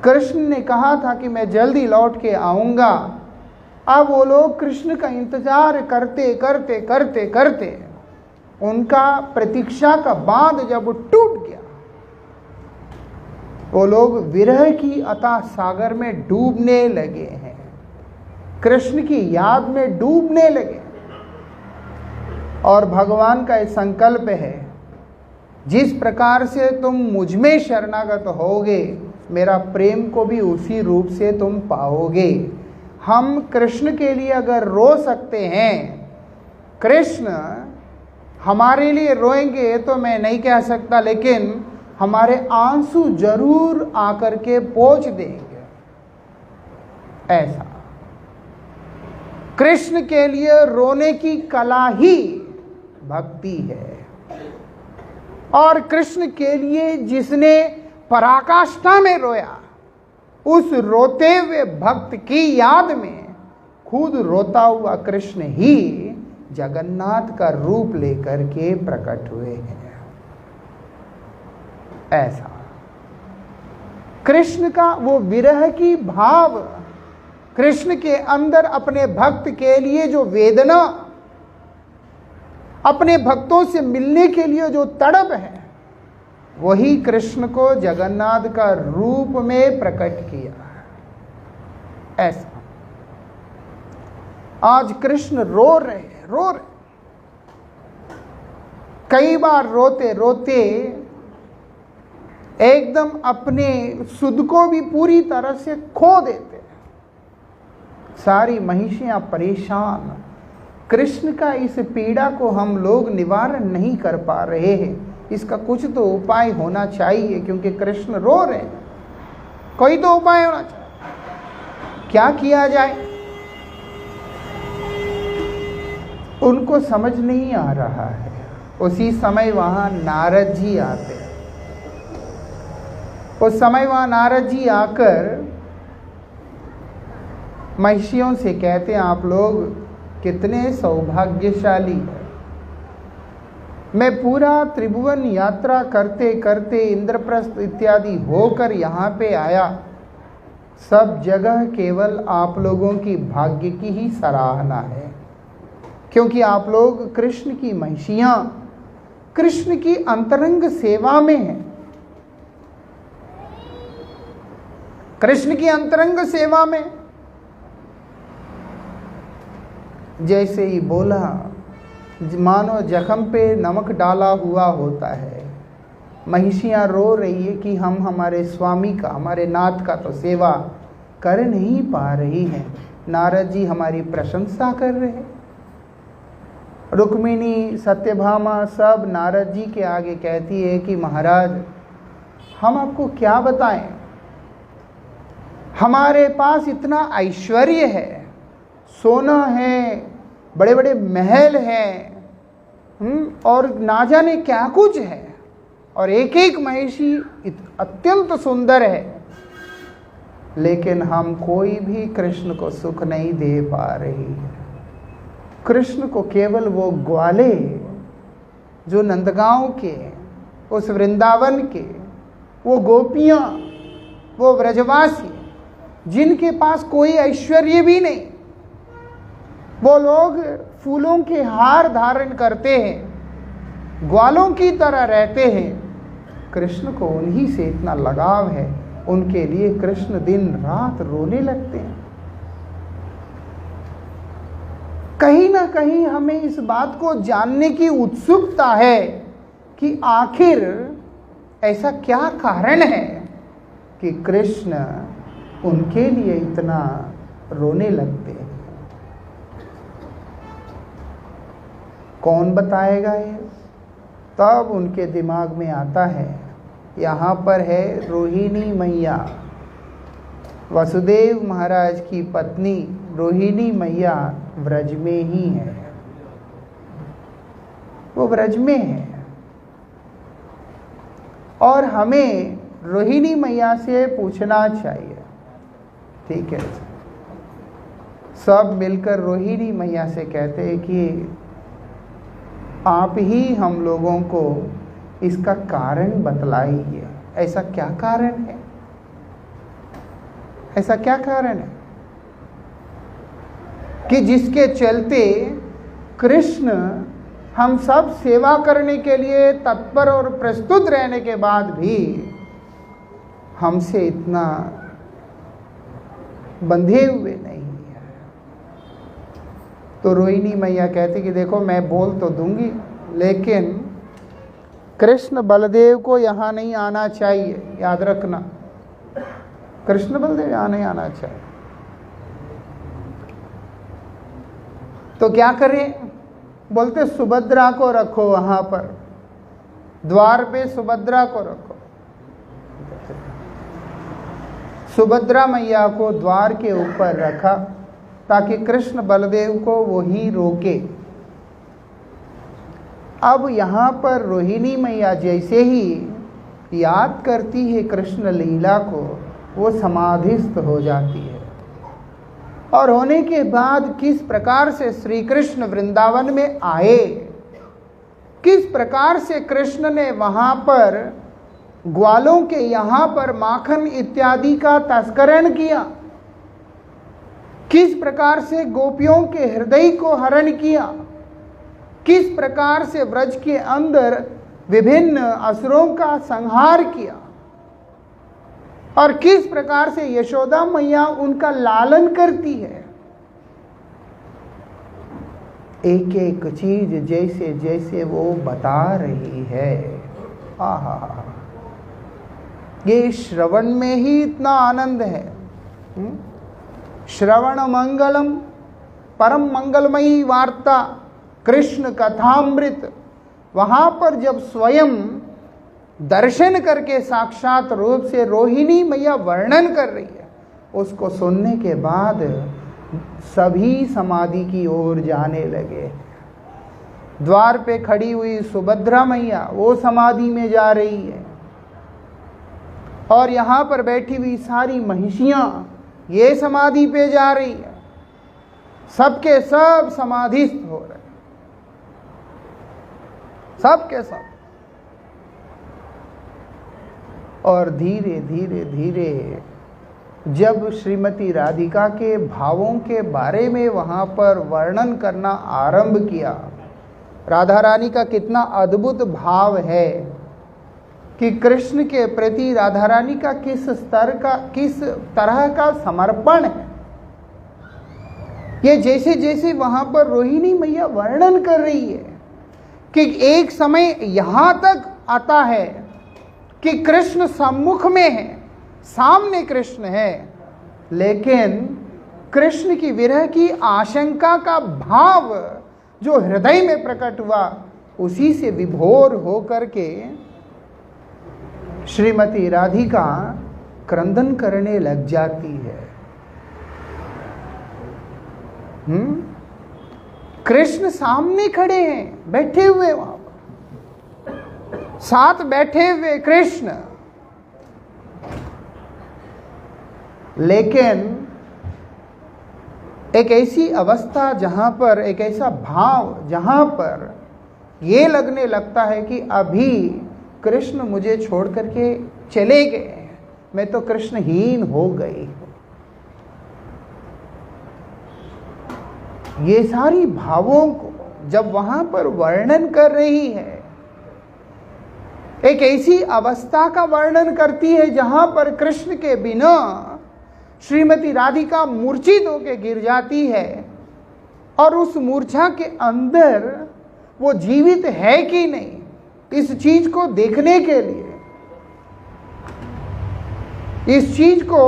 कृष्ण ने कहा था कि मैं जल्दी लौट के आऊंगा। अब वो लोग कृष्ण का इंतजार करते करते करते करते उनका प्रतीक्षा का बांध जब टूट गया, वो लोग विरह की अथाह सागर में डूबने लगे हैं, कृष्ण की याद में डूबने लगे। और भगवान का एक संकल्प है, जिस प्रकार से तुम मुझ में शरणागत होगे, मेरा प्रेम को भी उसी रूप से तुम पाओगे। हम कृष्ण के लिए अगर रो सकते हैं, कृष्ण हमारे लिए रोएंगे तो मैं नहीं कह सकता, लेकिन हमारे आंसू जरूर आकर के पोंछ देंगे। ऐसा कृष्ण के लिए रोने की कला ही भक्ति है। और कृष्ण के लिए जिसने पराकाष्ठा में रोया, उस रोते हुए भक्त की याद में खुद रोता हुआ कृष्ण ही जगन्नाथ का रूप लेकर के प्रकट हुए हैं। ऐसा कृष्ण का वो विरह की भाव, कृष्ण के अंदर अपने भक्त के लिए जो वेदना, अपने भक्तों से मिलने के लिए जो तड़प है, वही कृष्ण को जगन्नाथ का रूप में प्रकट किया। ऐसा आज कृष्ण रो रहे। कई बार रोते रोते एकदम अपने सुध को भी पूरी तरह से खो देते। सारी महिषियां परेशान। कृष्ण का इस पीड़ा को हम लोग निवारण नहीं कर पा रहे हैं, इसका कुछ तो उपाय होना चाहिए, क्योंकि कृष्ण रो रहे हैं, कोई तो उपाय होना चाहिए। क्या किया जाए? उनको समझ नहीं आ रहा है। उसी समय वहां नारद जी आते। उस समय वहां नारद जी आकर महिषियों से कहते हैं, आप लोग कितने सौभाग्यशाली हैं। मैं पूरा त्रिभुवन यात्रा करते करते इंद्रप्रस्थ इत्यादि होकर यहाँ पे आया, सब जगह केवल आप लोगों की भाग्य की ही सराहना है, क्योंकि आप लोग कृष्ण की महिषियां कृष्ण की अंतरंग सेवा में हैं। कृष्ण की अंतरंग सेवा में। जैसे ही बोला, मानो जख्म पे नमक डाला हुआ होता है। महिषियां रो रही है कि हम हमारे स्वामी का, हमारे नाथ का तो सेवा कर नहीं पा रही हैं। नारद जी हमारी प्रशंसा कर रहे हैं। रुक्मिणी, सत्यभामा सब नारद जी के आगे कहती है कि महाराज, हम आपको क्या बताएं, हमारे पास इतना ऐश्वर्य है, सोना है, बड़े बड़े महल हैं, और ना जाने क्या कुछ है, और एक एक महिषी अत्यंत सुंदर है, लेकिन हम कोई भी कृष्ण को सुख नहीं दे पा रही है। कृष्ण को केवल वो ग्वाले जो नंदगांव के, उस वृंदावन के, वो गोपियां, वो व्रजवासी जिनके पास कोई ऐश्वर्य भी नहीं, वो लोग फूलों के हार धारण करते हैं, ग्वालों की तरह रहते हैं, कृष्ण को उन्हीं से इतना लगाव है, उनके लिए कृष्ण दिन रात रोने लगते हैं। कहीं ना कहीं हमें इस बात को जानने की उत्सुकता है कि आखिर ऐसा क्या कारण है कि कृष्ण उनके लिए इतना रोने लगते हैं। कौन बताएगा ये? तब उनके दिमाग में आता है, यहाँ पर है रोहिणी मैया, वसुदेव महाराज की पत्नी रोहिणी मैया व्रज में ही है, वो व्रज में है, और हमें रोहिणी मैया से पूछना चाहिए। ठीक है, सब मिलकर रोहिणी मैया से कहते हैं कि आप ही हम लोगों को इसका कारण बतलाइए। ऐसा क्या कारण है? ऐसा क्या कारण है कि जिसके चलते कृष्ण हम सब सेवा करने के लिए तत्पर और प्रस्तुत रहने के बाद भी हमसे इतना बंधे हुए नहीं है? तो रोहिणी मैया कहती कि देखो, मैं बोल तो दूंगी, लेकिन कृष्ण बलदेव को यहाँ नहीं आना चाहिए, याद रखना, कृष्ण बलदेव यहाँ नहीं आना चाहिए। तो क्या करें? बोलते सुभद्रा को रखो वहां पर, द्वार पे सुभद्रा को रखो। सुभद्रा मैया को द्वार के ऊपर रखा ताकि कृष्ण बलदेव को वही रोके। अब यहाँ पर रोहिणी मैया जैसे ही याद करती है कृष्ण लीला को, वो समाधिस्थ हो जाती है। और होने के बाद किस प्रकार से श्री कृष्ण वृंदावन में आए, किस प्रकार से कृष्ण ने वहाँ पर ग्वालों के यहाँ पर माखन इत्यादि का तस्करण किया, किस प्रकार से गोपियों के हृदय को हरण किया, किस प्रकार से व्रज के अंदर विभिन्न असुरों का संहार किया और किस प्रकार से यशोदा मैया उनका लालन करती है। एक एक चीज जैसे जैसे वो बता रही है, आहा, ये श्रवण में ही इतना आनंद है। श्रवण मंगलम, परम मंगलमयी वार्ता, कृष्ण कथामृत। वहां पर जब स्वयं दर्शन करके साक्षात रूप से रोहिणी मैया वर्णन कर रही है, उसको सुनने के बाद सभी समाधि की ओर जाने लगे। द्वार पे खड़ी हुई सुभद्रा मैया वो समाधि में जा रही है, और यहाँ पर बैठी हुई सारी महिषियां ये समाधि पे जा रही है। सबके सब समाधिस्थ हो रहे, सबके सब। और धीरे धीरे धीरे जब श्रीमती राधिका के भावों के बारे में वहां पर वर्णन करना आरंभ किया, राधा रानी का कितना अद्भुत भाव है कि कृष्ण के प्रति राधा रानी का किस तरह का समर्पण है। ये जैसे जैसे वहां पर रोहिणी मैया वर्णन कर रही है कि एक समय यहां तक आता है कि कृष्ण सम्मुख में है, सामने कृष्ण है, लेकिन कृष्ण की विरह की आशंका का भाव जो हृदय में प्रकट हुआ, उसी से विभोर होकर के श्रीमती राधिका क्रंदन करने लग जाती है। कृष्ण सामने खड़े हैं, बैठे हुए वहां पर, साथ बैठे हुए कृष्ण, लेकिन एक ऐसी अवस्था जहां पर, एक ऐसा भाव जहां पर ये लगने लगता है कि अभी कृष्ण मुझे छोड़ करके चले गए, मैं तो कृष्णहीन हो गई। ये सारी भावों को जब वहां पर वर्णन कर रही है, एक ऐसी अवस्था का वर्णन करती है जहां पर कृष्ण के बिना श्रीमती राधिका मूर्छित होकर गिर जाती है, और उस मूर्छा के अंदर वो जीवित है कि नहीं, इस चीज को देखने के लिए, इस चीज को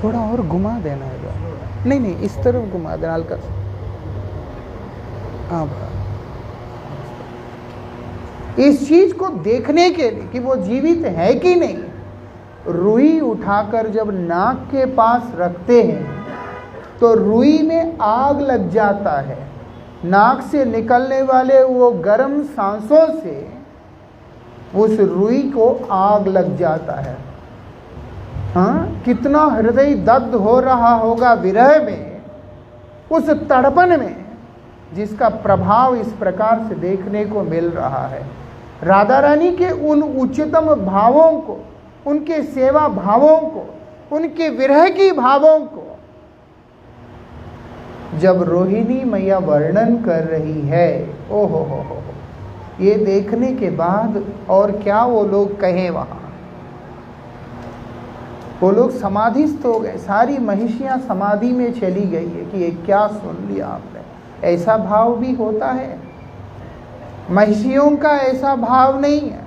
थोड़ा और घुमा देना है। नहीं, इस तरफ घुमा देना हल्का। इस चीज को देखने के लिए कि वो जीवित है कि नहीं, रुई उठाकर जब नाक के पास रखते हैं तो रुई में आग लग जाता है। नाक से निकलने वाले वो गर्म सांसों से उस रुई को आग लग जाता है। हाँ, कितना हृदय दग्ध हो रहा होगा विरह में, उस तड़पन में, जिसका प्रभाव इस प्रकार से देखने को मिल रहा है। राधा रानी के उन उच्चतम भावों को, उनके सेवा भावों को, उनके विरह की भावों को जब रोहिणी मैया वर्णन कर रही है, ओहो हो, ये देखने के बाद और क्या वो लोग कहें। वहां वो लोग समाधिस्थ हो गए, सारी महिषियां समाधि में चली गई है कि ये क्या सुन लिया आपने। ऐसा भाव भी होता है, महिषियों का ऐसा भाव नहीं है।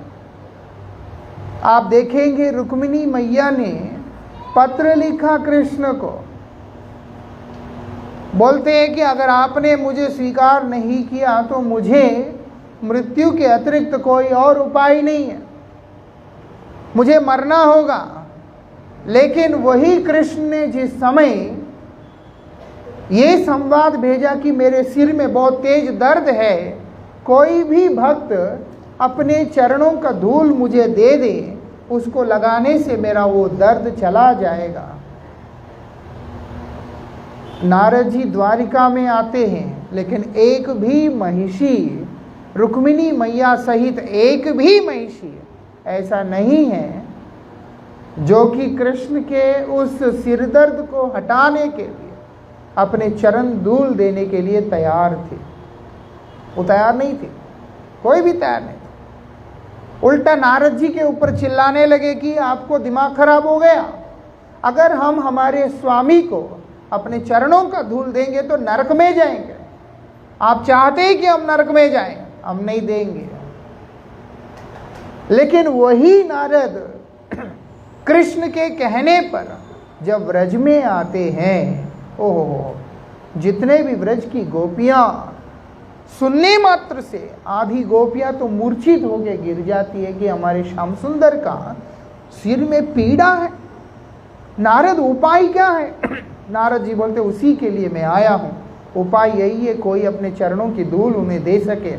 आप देखेंगे रुक्मिणी मैया ने पत्र लिखा कृष्ण को, बोलते हैं कि अगर आपने मुझे स्वीकार नहीं किया तो मुझे मृत्यु के अतिरिक्त कोई और उपाय नहीं है, मुझे मरना होगा। लेकिन वही कृष्ण ने जिस समय ये संवाद भेजा कि मेरे सिर में बहुत तेज दर्द है, कोई भी भक्त अपने चरणों का धूल मुझे दे दे, उसको लगाने से मेरा वो दर्द चला जाएगा। नारद जी द्वारिका में आते हैं, लेकिन एक भी महिषी, रुक्मिणी मैया सहित एक भी महिषी ऐसा नहीं है जो कि कृष्ण के उस सिरदर्द को हटाने के लिए अपने चरण धूल देने के लिए तैयार थे। वो तैयार नहीं थे, कोई भी तैयार नहीं था। उल्टा नारद जी के ऊपर चिल्लाने लगे कि आपको दिमाग खराब हो गया, अगर हम हमारे स्वामी को अपने चरणों का धूल देंगे तो नरक में जाएंगे। आप चाहते हैं कि हम नरक में जाएं, हम नहीं देंगे। लेकिन वही नारद कृष्ण के कहने पर जब व्रज में आते हैं, ओहो, जितने भी व्रज की गोपियां सुनने मात्र से आधी गोपियां तो मूर्छित होकर गिर जाती है कि हमारे श्याम सुंदर का सिर में पीड़ा है, नारद उपाय क्या है? नारद जी बोलते उसी के लिए मैं आया हूं, उपाय यही है कोई अपने चरणों की धूल उन्हें दे सके।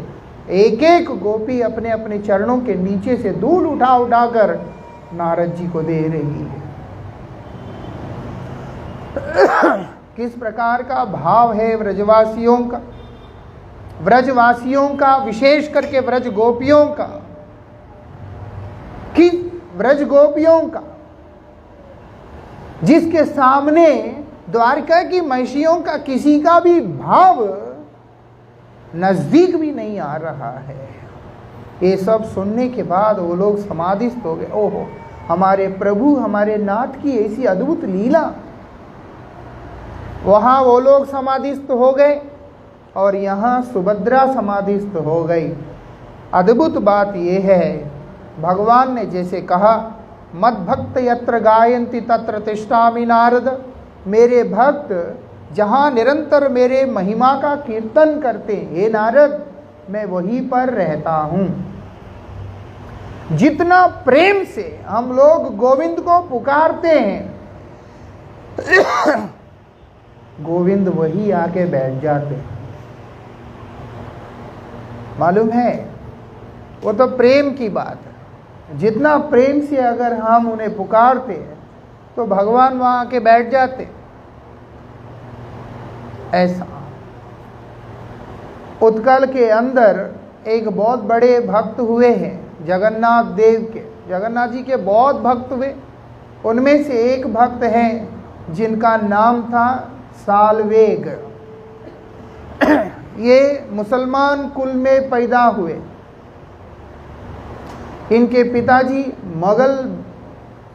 एक एक गोपी अपने अपने चरणों के नीचे से धूल उठा उठाकर नारद जी को दे रही है। किस प्रकार का भाव है व्रजवासियों का, व्रजवासियों का, विशेष करके व्रज गोपियों का, कि व्रज गोपियों का जिसके सामने द्वारका की महिषियों का किसी का भी भाव नजदीक भी नहीं आ रहा है। ये सब सुनने के बाद वो लोग समाधिस्थ हो गए। ओहो, हमारे प्रभु हमारे नाथ की ऐसी अद्भुत लीला। वहां वो लोग समाधिस्थ हो गए और यहाँ सुभद्रा समाधिस्थ हो गई। अद्भुत बात यह है, भगवान ने जैसे कहा, मद भक्त यत्र गायन्ति तत्र तिष्ठामि नारद, मेरे भक्त जहाँ निरंतर मेरे महिमा का कीर्तन करते हे नारद, मैं वहीं पर रहता हूँ। जितना प्रेम से हम लोग गोविंद को पुकारते हैं, गोविंद वही आके बैठ जाते हैं। मालूम है, वो तो प्रेम की बात है। जितना प्रेम से अगर हम उन्हें पुकारते हैं तो भगवान वहां आके बैठ जाते। ऐसा उत्कल के अंदर एक बहुत बड़े भक्त हुए हैं जगन्नाथ देव के। जगन्नाथ जी के बहुत भक्त हुए। उनमें से एक भक्त हैं जिनका नाम था सालवेग। ये मुसलमान कुल में पैदा हुए। इनके पिताजी मुगल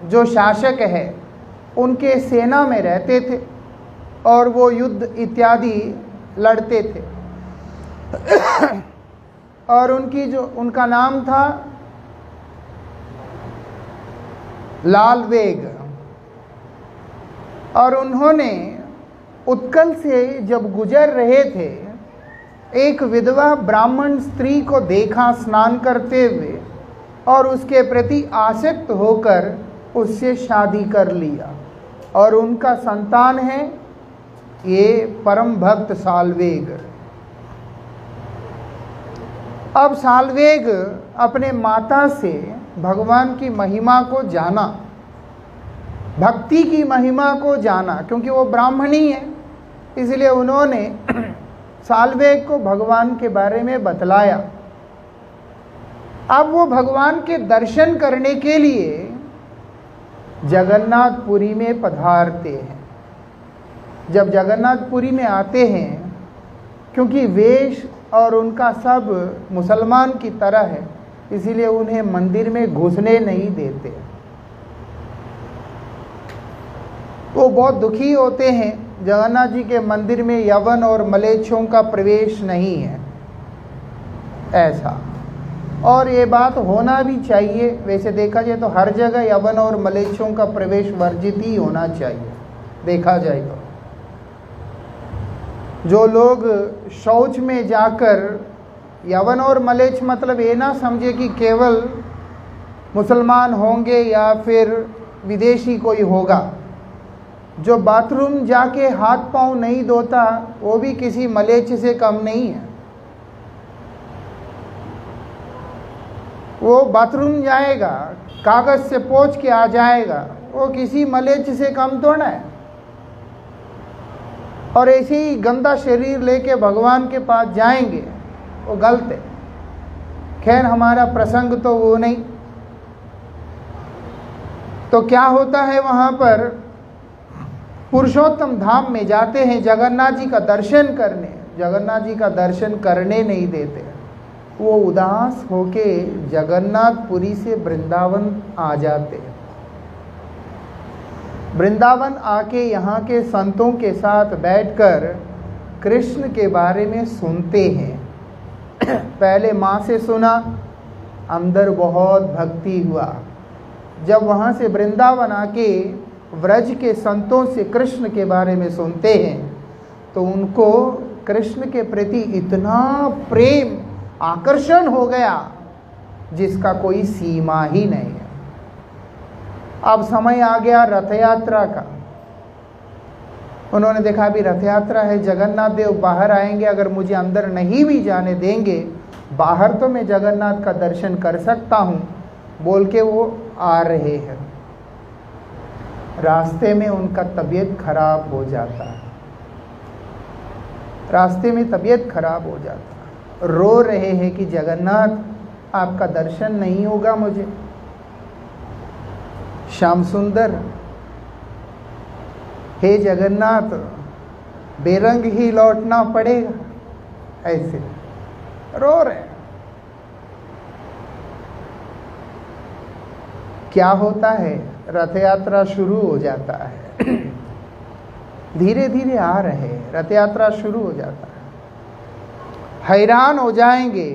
जो शासक है उनके सेना में रहते थे और वो युद्ध इत्यादि लड़ते थे। और उनका नाम था लालवेग। और उन्होंने उत्कल से जब गुजर रहे थे, एक विधवा ब्राह्मण स्त्री को देखा स्नान करते हुए और उसके प्रति आसक्त होकर उससे शादी कर लिया और उनका संतान है ये परम भक्त सालवेग। अब सालवेग अपने माता से भगवान की महिमा को जाना, भक्ति की महिमा को जाना, क्योंकि वो ब्राह्मणी है, इसलिए उन्होंने सालवेग को भगवान के बारे में बतलाया। अब वो भगवान के दर्शन करने के लिए जगन्नाथपुरी में पधारते हैं। जब जगन्नाथपुरी में आते हैं, क्योंकि वेश और उनका सब मुसलमान की तरह है, इसीलिए उन्हें मंदिर में घुसने नहीं देते। वो बहुत दुखी होते हैं। जगन्नाथ जी के मंदिर में यवन और मलेच्छों का प्रवेश नहीं है, ऐसा। और ये बात होना भी चाहिए। वैसे देखा जाए तो हर जगह यवन और मलेच्छों का प्रवेश वर्जित ही होना चाहिए, देखा जाए तो। जो लोग शौच में जाकर, यवन और मलेच्छ मतलब ये ना समझे कि केवल मुसलमान होंगे या फिर विदेशी कोई होगा। जो बाथरूम जाके हाथ पांव नहीं धोता वो भी किसी मलेच्छ से कम नहीं है। वो बाथरूम जाएगा, कागज से पोंछ के आ जाएगा, वो किसी मलेच्छ से कम थोड़ा है। और ऐसे ही गंदा शरीर लेके भगवान के पास जाएंगे, वो गलत है। खैर, हमारा प्रसंग तो वो नहीं। तो क्या होता है, वहाँ पर पुरुषोत्तम धाम में जाते हैं जगन्नाथ जी का दर्शन करने। जगन्नाथ जी का दर्शन करने नहीं देते। वो उदास होके जगन्नाथपुरी से वृंदावन आ जाते हैं। वृंदावन आके यहाँ के संतों के साथ बैठकर कृष्ण के बारे में सुनते हैं। पहले माँ से सुना, अंदर बहुत भक्ति हुआ। जब वहाँ से वृंदावन आके व्रज के संतों से कृष्ण के बारे में सुनते हैं तो उनको कृष्ण के प्रति इतना प्रेम, आकर्षण हो गया जिसका कोई सीमा ही नहीं है। अब समय आ गया रथ यात्रा का। उन्होंने देखा अभी रथ यात्रा है, जगन्नाथ देव बाहर आएंगे, अगर मुझे अंदर नहीं भी जाने देंगे, बाहर तो मैं जगन्नाथ का दर्शन कर सकता हूँ, बोल के वो आ रहे हैं। रास्ते में उनका तबीयत खराब हो जाता है। रास्ते में तबीयत खराब हो जाता है, रो रहे हैं कि जगन्नाथ आपका दर्शन नहीं होगा मुझे। श्याम सुंदर, हे जगन्नाथ, बेरंग ही लौटना पड़ेगा, ऐसे रो रहे हैं। क्या होता है, रथ यात्रा शुरू हो जाता है। धीरे धीरे आ रहे, रथ यात्रा शुरू हो जाता है। हैरान हो जाएंगे,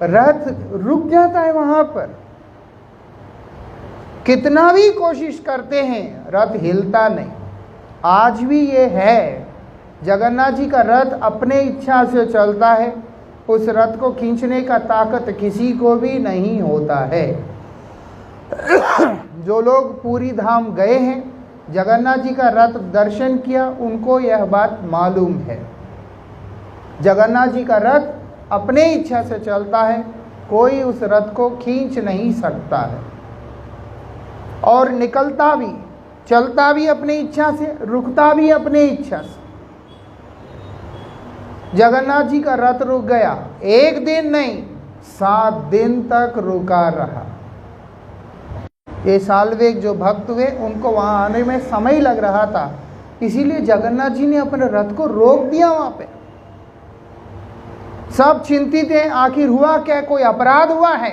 रथ रुक जाता है वहां पर। कितना भी कोशिश करते हैं, रथ हिलता नहीं। आज भी ये है, जगन्नाथ जी का रथ अपने इच्छा से चलता है। उस रथ को खींचने का ताकत किसी को भी नहीं होता है। जो लोग पूरी धाम गए हैं, जगन्नाथ जी का रथ दर्शन किया, उनको यह बात मालूम है। जगन्नाथ जी का रथ अपने इच्छा से चलता है, कोई उस रथ को खींच नहीं सकता है। और निकलता भी, चलता भी अपनी इच्छा से, रुकता भी अपनी इच्छा से। जगन्नाथ जी का रथ रुक गया, एक दिन नहीं 7 दिन तक रुका रहा। ये साल्वेग जो भक्त हुए, उनको वहां आने में समय लग रहा था, इसीलिए जगन्नाथ जी ने अपने रथ को रोक दिया वहां पे। सब चिंतित हैं, आखिर हुआ क्या, कोई अपराध हुआ है।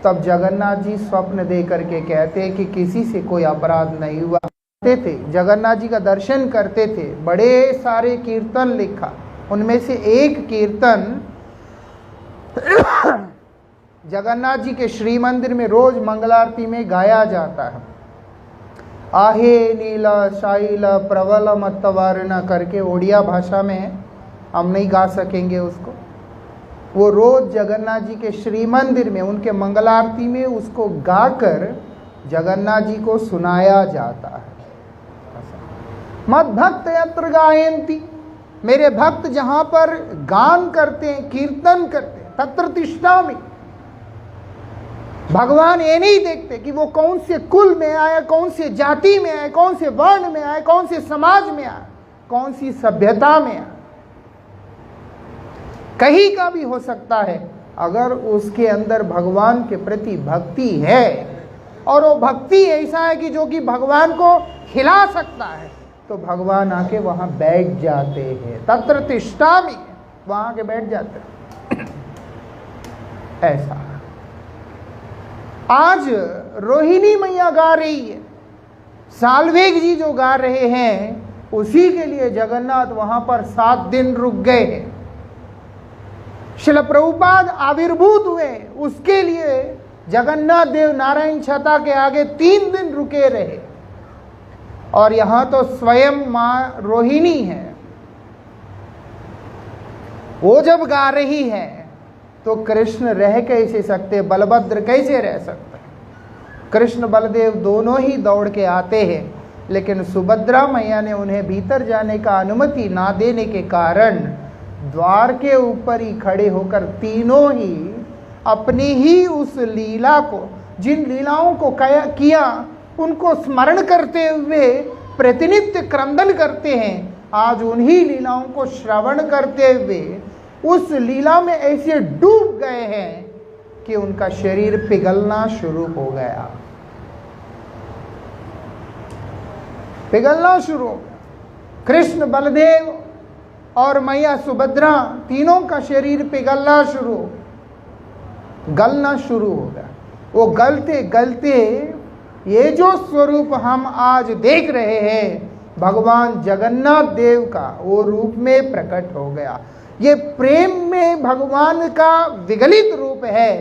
तब जगन्नाथ जी स्वप्न दे करके कहते हैं कि किसी से कोई अपराध नहीं हुआ। थे जगन्नाथ जी का दर्शन करते थे, बड़े सारे कीर्तन लिखा। उनमें से एक कीर्तन जगन्नाथ जी के श्री मंदिर में रोज मंगलारती में गाया जाता है। आहे नीला शाइला प्रबल मत्तवारण करके ओडिया भाषा में है, हम नहीं गा सकेंगे उसको। वो रोज जगन्नाथ जी के श्री मंदिर में उनके मंगलारती में उसको गाकर जगन्नाथ जी को सुनाया जाता है। मद भक्त यत्र गायन्ति, मेरे भक्त जहां पर गान करते हैं, कीर्तन करते हैं, तत्र तिष्ठामि। भगवान ये नहीं देखते कि वो कौन से कुल में आए, कौन से जाति में आए, कौन से वर्ण में आए, कौन से समाज में आए, कौन सी सभ्यता में आए। कहीं का भी हो सकता है, अगर उसके अंदर भगवान के प्रति भक्ति है, और वो भक्ति ऐसा है कि जो कि भगवान को हिला सकता है, तो भगवान आके वहां बैठ जाते हैं। तत्र तिष्ठामि, वहां के बैठ जाते हैं। ऐसा आज रोहिणी मैया गा रही है, साल्वेग जी जो गा रहे हैं, उसी के लिए जगन्नाथ वहां पर 7 दिन रुक गए हैं। श्रील प्रभुपाद आविर्भूत हुए, उसके लिए जगन्नाथ देव नारायण छता के आगे 3 दिन रुके रहे। और यहां तो स्वयं मां रोहिणी है, वो जब गा रही है तो कृष्ण रह कैसे सकते, बलभद्र कैसे रह सकते। कृष्ण बलदेव दोनों ही दौड़ के आते हैं, लेकिन सुभद्रा मैया ने उन्हें भीतर जाने का अनुमति ना देने के कारण द्वार के ऊपर ही खड़े होकर तीनों ही अपनी ही उस लीला को, जिन लीलाओं को किया, उनको स्मरण करते हुए प्रतिनित्य क्रंदन करते हैं। आज उन्हीं लीलाओं को श्रवण करते हुए उस लीला में ऐसे डूब गए हैं कि उनका शरीर पिघलना शुरू हो गया, पिघलना शुरू हो गया। कृष्ण बलदेव और मैया सुभद्रा, तीनों का शरीर पिघलना गलना शुरू हो गया। वो गलते गलते ये जो स्वरूप हम आज देख रहे हैं भगवान जगन्नाथ देव का, वो रूप में प्रकट हो गया। ये प्रेम में भगवान का विगलित रूप है,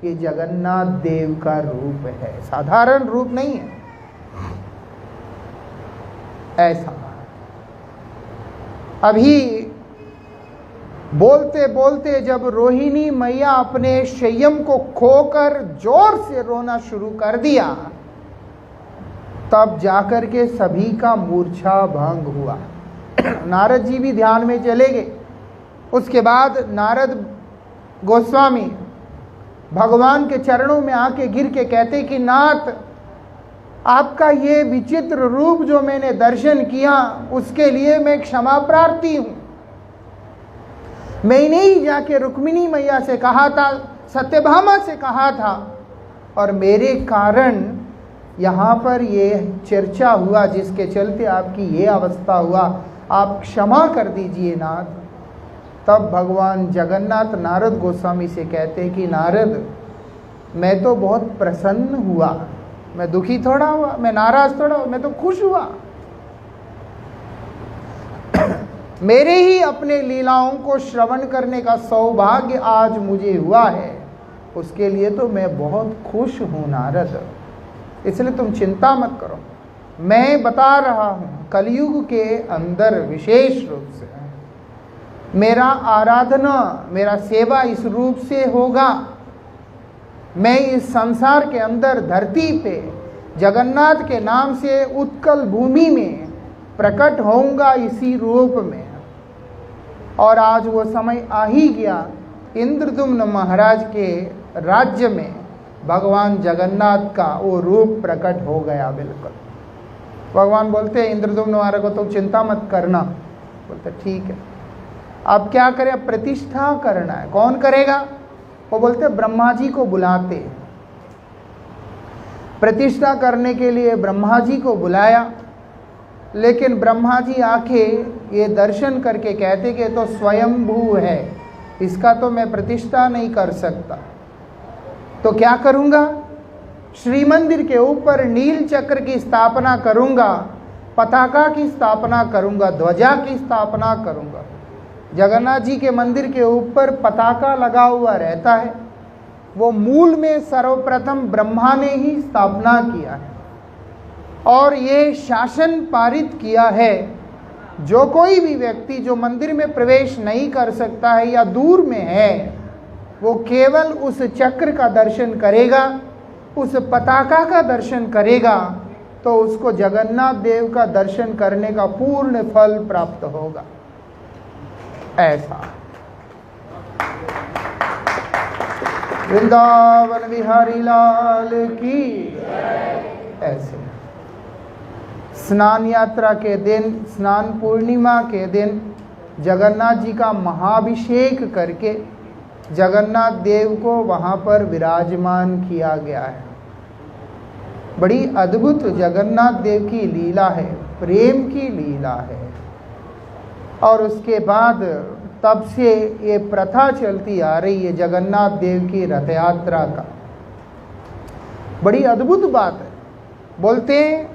ये जगन्नाथ देव का रूप है, साधारण रूप नहीं है। ऐसा अभी बोलते बोलते जब रोहिणी मैया अपने संयम को खोकर जोर से रोना शुरू कर दिया, तब जाकर के सभी का मूर्छा भंग हुआ। नारद जी भी ध्यान में चले गए। उसके बाद नारद गोस्वामी भगवान के चरणों में आके गिर के कहते कि नाथ, आपका ये विचित्र रूप जो मैंने दर्शन किया उसके लिए मैं क्षमा प्रार्थी हूं। मैंने ही जाके रुक्मिणी मैया से कहा था, सत्यभामा से कहा था, और मेरे कारण यहाँ पर ये चर्चा हुआ जिसके चलते आपकी ये अवस्था हुआ, आप क्षमा कर दीजिए नाथ। तब भगवान जगन्नाथ नारद गोस्वामी से कहते कि नारद, मैं तो बहुत प्रसन्न हुआ, मैं दुखी थोड़ा हुआ, मैं नाराज थोड़ा हुआ, मैं तो खुश हुआ। मेरे ही अपने लीलाओं को श्रवण करने का सौभाग्य आज मुझे हुआ है, उसके लिए तो मैं बहुत खुश हूँ नारद, इसलिए तुम चिंता मत करो। मैं बता रहा हूँ कलयुग के अंदर विशेष रूप से मेरा आराधना, मेरा सेवा इस रूप से होगा। मैं इस संसार के अंदर धरती पे जगन्नाथ के नाम से उत्कल भूमि में प्रकट होऊंगा इसी रूप में। और आज वो समय आ ही गया, इंद्रदुम्न महाराज के राज्य में भगवान जगन्नाथ का वो रूप प्रकट हो गया। बिल्कुल भगवान बोलते हैं इंद्रदुम्न महाराज को तुम चिंता मत करना। बोलते ठीक है, अब क्या करें, अब प्रतिष्ठा करना है। कौन करेगा? वो बोलते ब्रह्मा जी को बुलाते। प्रतिष्ठा करने के लिए ब्रह्मा जी को बुलाया, लेकिन ब्रह्मा जी आके ये दर्शन करके कहते कि तो स्वयंभू है, इसका तो मैं प्रतिष्ठा नहीं कर सकता। तो क्या करूँगा? श्री मंदिर के ऊपर नील चक्र की स्थापना करूँगा, पताका की स्थापना करूँगा, ध्वजा की स्थापना करूँगा। जगन्नाथ जी के मंदिर के ऊपर पताका लगा हुआ रहता है, वो मूल में सर्वप्रथम ब्रह्मा ने ही स्थापना किया है। और ये शासन पारित किया है, जो कोई भी व्यक्ति जो मंदिर में प्रवेश नहीं कर सकता है या दूर में है, वो केवल उस चक्र का दर्शन करेगा, उस पताका का दर्शन करेगा, तो उसको जगन्नाथ देव का दर्शन करने का पूर्ण फल प्राप्त होगा। ऐसा वृंदावन बिहारी लाल की। ऐसे स्नान यात्रा के दिन, स्नान पूर्णिमा के दिन जगन्नाथ जी का महाभिषेक करके जगन्नाथ देव को वहाँ पर विराजमान किया गया है। बड़ी अद्भुत जगन्नाथ देव की लीला है, प्रेम की लीला है। और उसके बाद तब से ये प्रथा चलती आ रही है जगन्नाथ देव की रथ यात्रा का। बड़ी अद्भुत बात है। बोलते हैं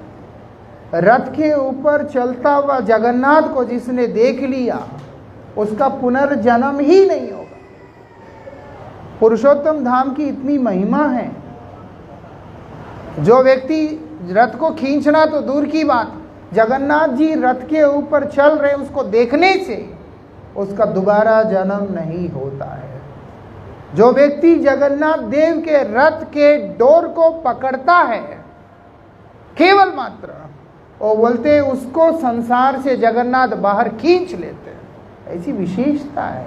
रथ के ऊपर चलता हुआ जगन्नाथ को जिसने देख लिया उसका पुनर्जन्म ही नहीं होगा। पुरुषोत्तम धाम की इतनी महिमा है, जो व्यक्ति रथ को खींचना तो दूर की बात, जगन्नाथ जी रथ के ऊपर चल रहे उसको देखने से उसका दोबारा जन्म नहीं होता है। जो व्यक्ति जगन्नाथ देव के रथ के डोर को पकड़ता है केवल मात्र, वो बोलते हैं उसको संसार से जगन्नाथ बाहर खींच लेते हैं। ऐसी विशेषता है,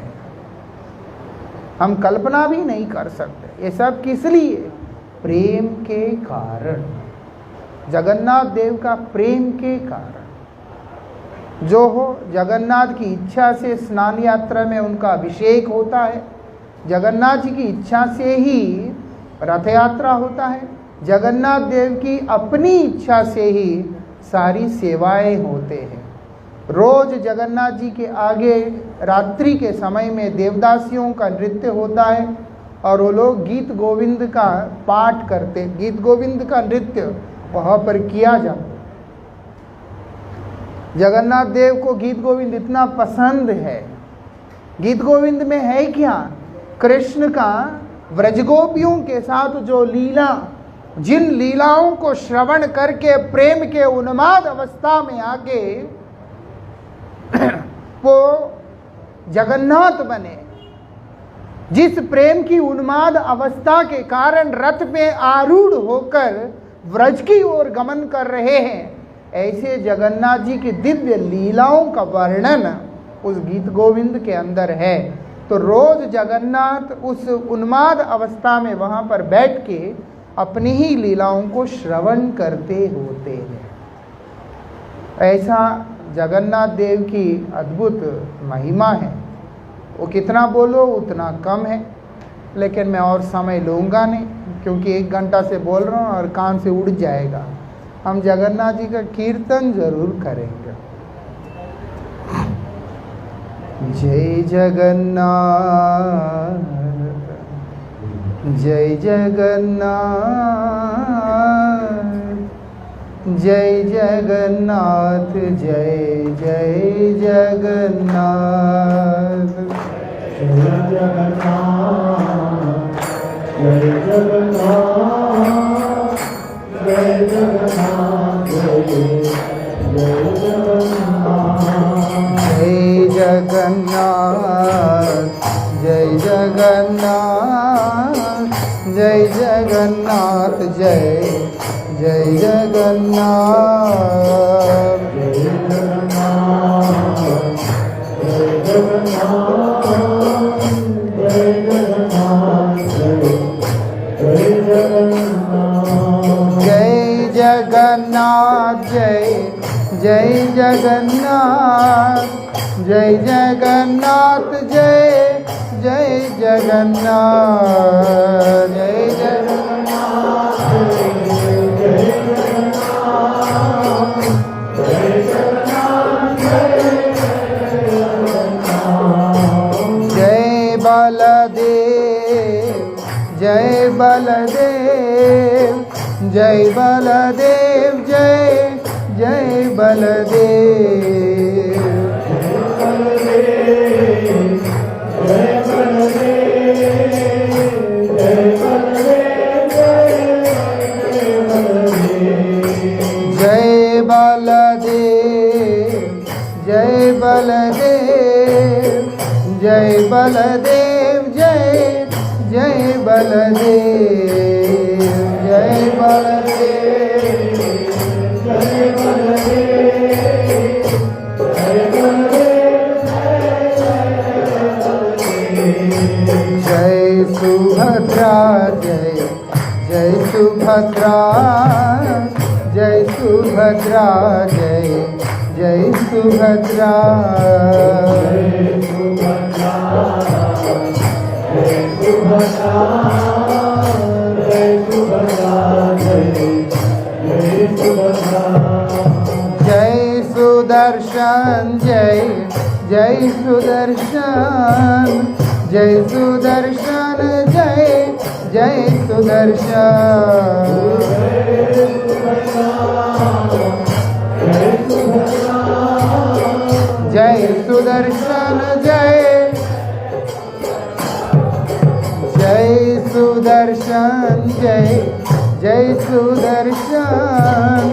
हम कल्पना भी नहीं कर सकते। ये सब किस लिए? प्रेम के कारण, जगन्नाथ देव का प्रेम के कारण। जो हो जगन्नाथ की इच्छा से स्नान यात्रा में उनका अभिषेक होता है, जगन्नाथ जी की इच्छा से ही रथ यात्रा होता है, जगन्नाथ देव की अपनी इच्छा से ही सारी सेवाएं होते हैं। रोज जगन्नाथ जी के आगे रात्रि के समय में देवदासियों का नृत्य होता है और वो लोग गीत गोविंद का पाठ करते, गीत गोविंद का नृत्य वहाँ पर किया जाता। जगन्नाथ देव को गीत गोविंद इतना पसंद है। गीत गोविंद में है क्या? कृष्ण का व्रजगोपियों के साथ जो लीला, जिन लीलाओं को श्रवण करके प्रेम के उन्माद अवस्था में आके वो जगन्नाथ बने, जिस प्रेम की उन्माद अवस्था के कारण रथ में आरूढ़ होकर व्रज की ओर गमन कर रहे हैं, ऐसे जगन्नाथ जी की दिव्य लीलाओं का वर्णन उस गीत गोविंद के अंदर है। तो रोज जगन्नाथ उस उन्माद अवस्था में वहाँ पर बैठ के अपनी ही लीलाओं को श्रवण करते होते हैं। ऐसा जगन्नाथ देव की अद्भुत महिमा है। वो कितना बोलो उतना कम है, लेकिन मैं और समय लूँगा नहीं, क्योंकि 1 घंटा से बोल रहा हूँ और कान से उड़ जाएगा। हम जगन्नाथ जी का कीर्तन जरूर करेंगे। जय जगन्नाथ, जय जगन्नाथ, जय जगन्नाथ, जय जय जगन्नाथ, जय जगन्नाथ, जय जगन्नाथ, जय जगन्नाथ, जय जगन्नाथ, जय जगन्नाथ, जय जगन्नाथ, जय जगन्नाथ, जय जय जगन्नाथ, जय जगन्नाथ, जय जगन्नाथ, जय जगन्नाथ, जय जगन्नाथ, जय जगन्नाथ, जय जय जगन्नाथ, जय जगन्नाथ, जय जय जगन्नाथ, जय जगन्नाथ, जय बलदेव, जय बलदेव, जय बलदेव, जय जय बलदेव, जय बलदेव, जय बलदेव, जय बलदेव, जय जय बलदेव, जय बलदेव, जय बलदेव, जय सुभद्रा, जय जय सुभद्रा, जय सुभद्रा, जय जय सुभद्रा, जय सुदर्शन, जय जय सुदर्शन, जय सुदर्शन, जय जय सुदर्शन, जय सुदर्शन, जय जय सुदर्शन, जय जय सुदर्शन,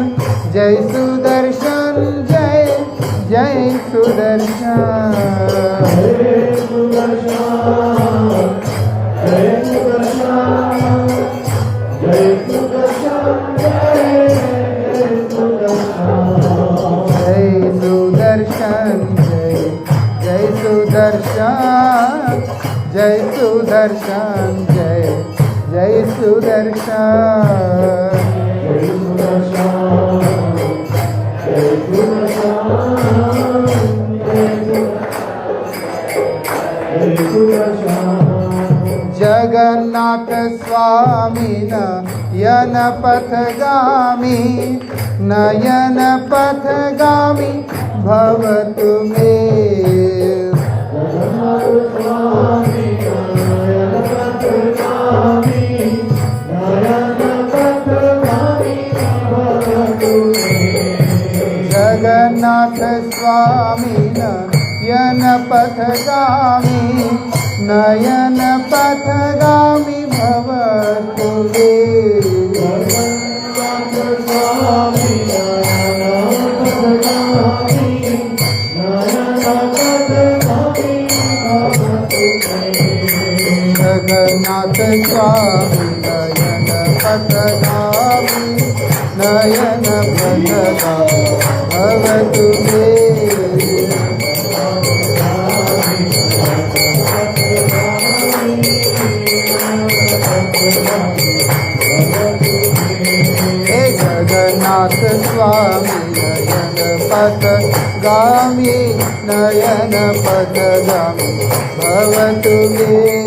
जय सुदर्शन, जय जय सुदर्शन, जय सुदर्शन, जय सुदर्शन, जय सुदर्शन, जय सुदर्शन, जय सुदर्शन, जय जय सुदर्शन, जगन्नाथ स्वामी नयन पथगामी, नयन पथगामी, भवतु मे। जगन्नाथ स्वामी नयन पथगामी, नयन पथगामी भवतु मे। जगन्नाथ स्वामी नयन पथगामी, नयन पथगामी भवतु मे। हे जगन्नाथ स्वामी नयन पथगामी, नयन पथगामी भवतु मे।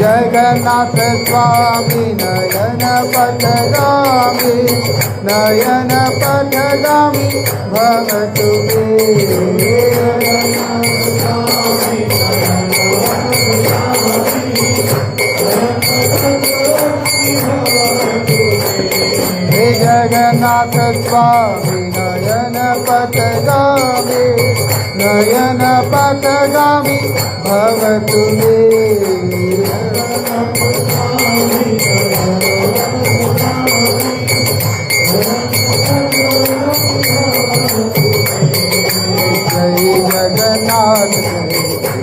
जगन्नाथ स्वामी नयन पथगामी, नयन पथगामी भवतु मे। हे जगन्नाथ स्वामी नयन पथगामी, नयन पथगामी भवतु मे। जय जगन्नाथ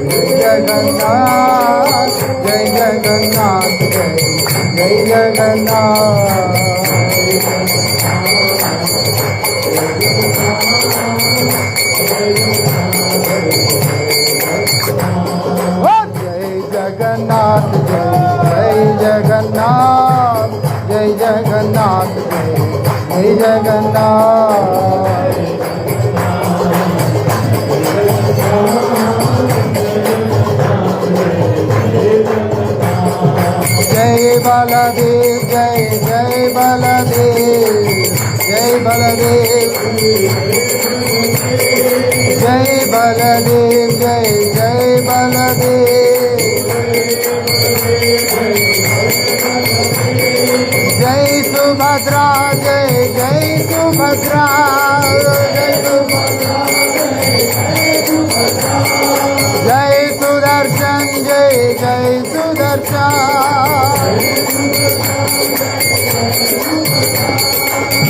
जय जगन्नाथ, जय जगन्नाथ जय जगन्नाथ। जगन्नाथ जय जगन्नाथ, जय जगन्नाथ जय जगन्नाथ। जय बलदेव जय जय बलदेव, जय बलदेव जय बलदेव, जय जय बलदेव। जय सुभद्रा जय जय सुभद्रा, जय सुभद्रा जय सुदर्शन जय जय सुदर्शन।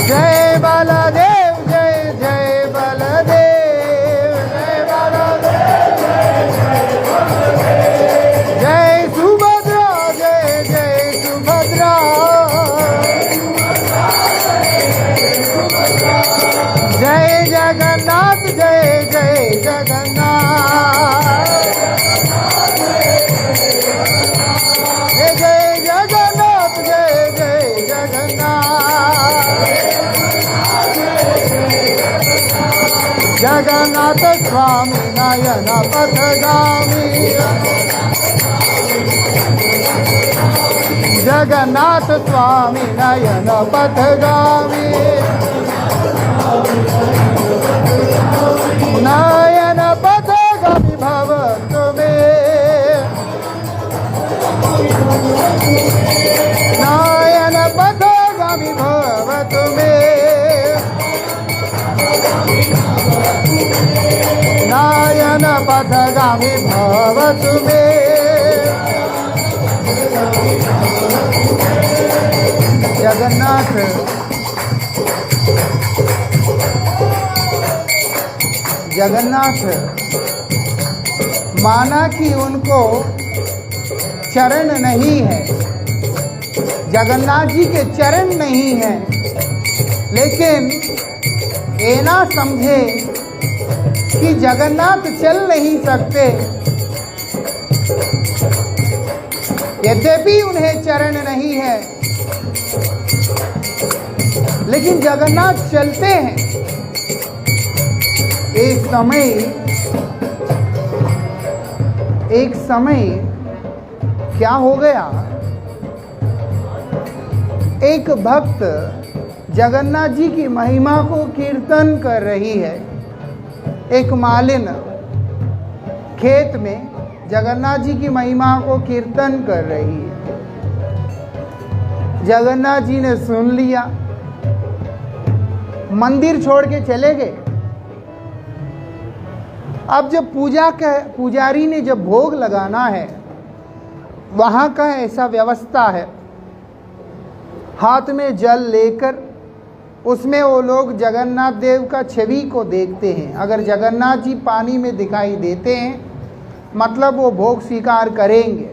जय बलदेव जय जय बलदेव, जय बलदेव जय सुभद्रा जय जय सुभद्रा। जय जगन्नाथ जय जय जगन्नाथ, जय जय जगन्नाथ जय जय जगन्नाथ। जगन्नाथ स्वामी नयन पथगामी, जगन्नाथ स्वामी नयन पथगामी, नयन पथगामी भवतु मे। नयन पथगामी भवतु मे। नयन पथगामी भवतु मे। जगन्नाथ जगन्नाथ माना कि उनको चरण नहीं है, जगन्नाथ जी के चरण नहीं हैं, लेकिन ये ना समझे कि जगन्नाथ चल नहीं सकते। यद्यपि उन्हें चरण नहीं है, लेकिन जगन्नाथ चलते हैं। एक समय क्या हो गया, एक भक्त जगन्नाथ जी की महिमा को कीर्तन कर रही है। एक मालिन खेत में जगन्नाथ जी की महिमा को कीर्तन कर रही है। जगन्नाथ जी ने सुन लिया, मंदिर छोड़ के चले गए। अब जब पुजारी ने जब भोग लगाना है, वहाँ का ऐसा व्यवस्था है, हाथ में जल लेकर उसमें वो लोग जगन्नाथ देव का छवि को देखते हैं। अगर जगन्नाथ जी पानी में दिखाई देते हैं मतलब वो भोग स्वीकार करेंगे,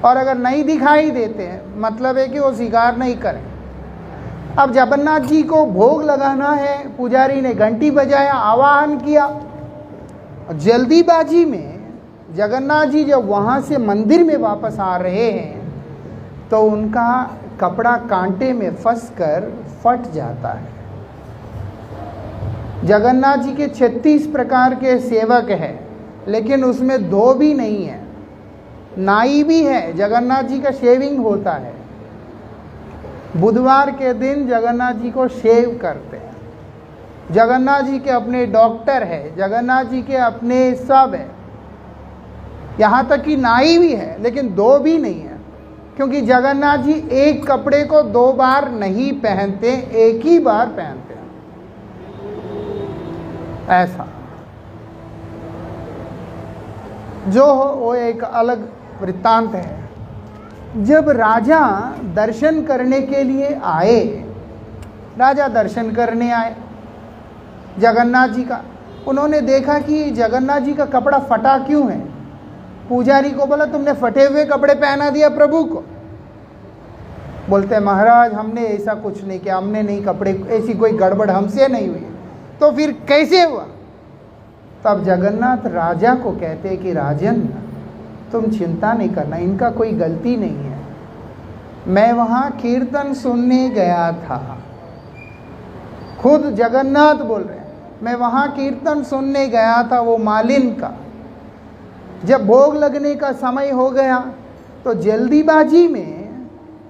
और अगर नहीं दिखाई देते हैं मतलब है कि वो स्वीकार नहीं करें। अब जगन्नाथ जी को भोग लगाना है, पुजारी ने घंटी बजाया, आवाहन किया। जल्दीबाजी में जगन्नाथ जी जब वहाँ से मंदिर में वापस आ रहे हैं तो उनका कपड़ा कांटे में फंसकर फट जाता है। जगन्नाथ जी के 36 प्रकार के सेवक हैं, लेकिन उसमें 2 भी नहीं है। नाई भी है, जगन्नाथ जी का शेविंग होता है। बुधवार के दिन जगन्नाथ जी को शेव करते हैं। जगन्नाथ जी के अपने डॉक्टर है, जगन्नाथ जी के अपने सब है, यहाँ तक कि नाई भी है, लेकिन 2 भी नहीं है, क्योंकि जगन्नाथ जी एक कपड़े को 2 बार नहीं पहनते, एक ही बार पहनते हैं। ऐसा जो हो वो एक अलग वृत्तांत है। जब राजा दर्शन करने के लिए आए, राजा दर्शन करने आए जगन्नाथ जी का, उन्होंने देखा कि जगन्नाथ जी का कपड़ा फटा क्यों है। पुजारी को बोला, तुमने फटे हुए कपड़े पहना दिया प्रभु को। बोलते महाराज हमने ऐसा कुछ नहीं किया, हमने नहीं, कपड़े ऐसी कोई गड़बड़ हमसे नहीं हुई। तो फिर कैसे हुआ? तब जगन्नाथ राजा को कहते कि राजन तुम चिंता नहीं करना, इनका कोई गलती नहीं है। मैं वहाँ कीर्तन सुनने गया था, खुद जगन्नाथ बोल रहे हैं, मैं वहाँ कीर्तन सुनने गया था वो मालिन का। जब भोग लगने का समय हो गया तो जल्दीबाजी में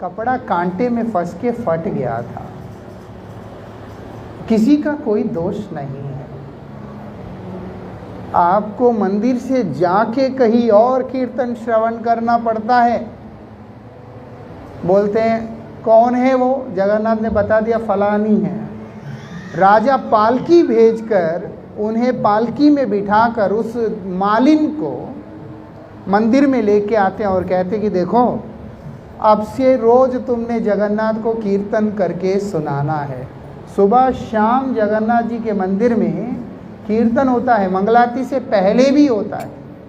कपड़ा कांटे में फंस के फट गया था। किसी का कोई दोष नहीं है। आपको मंदिर से जाके कहीं और कीर्तन श्रवण करना पड़ता है। बोलते हैं कौन है वो? जगन्नाथ ने बता दिया फलानी है। राजा पालकी भेजकर उन्हें पालकी में बिठाकर उस मालिन को मंदिर में लेके आते हैं और कहते कि देखो अब से रोज तुमने जगन्नाथ को कीर्तन करके सुनाना है। सुबह शाम जगन्नाथ जी के मंदिर में कीर्तन होता है, मंगलारती से पहले भी होता है।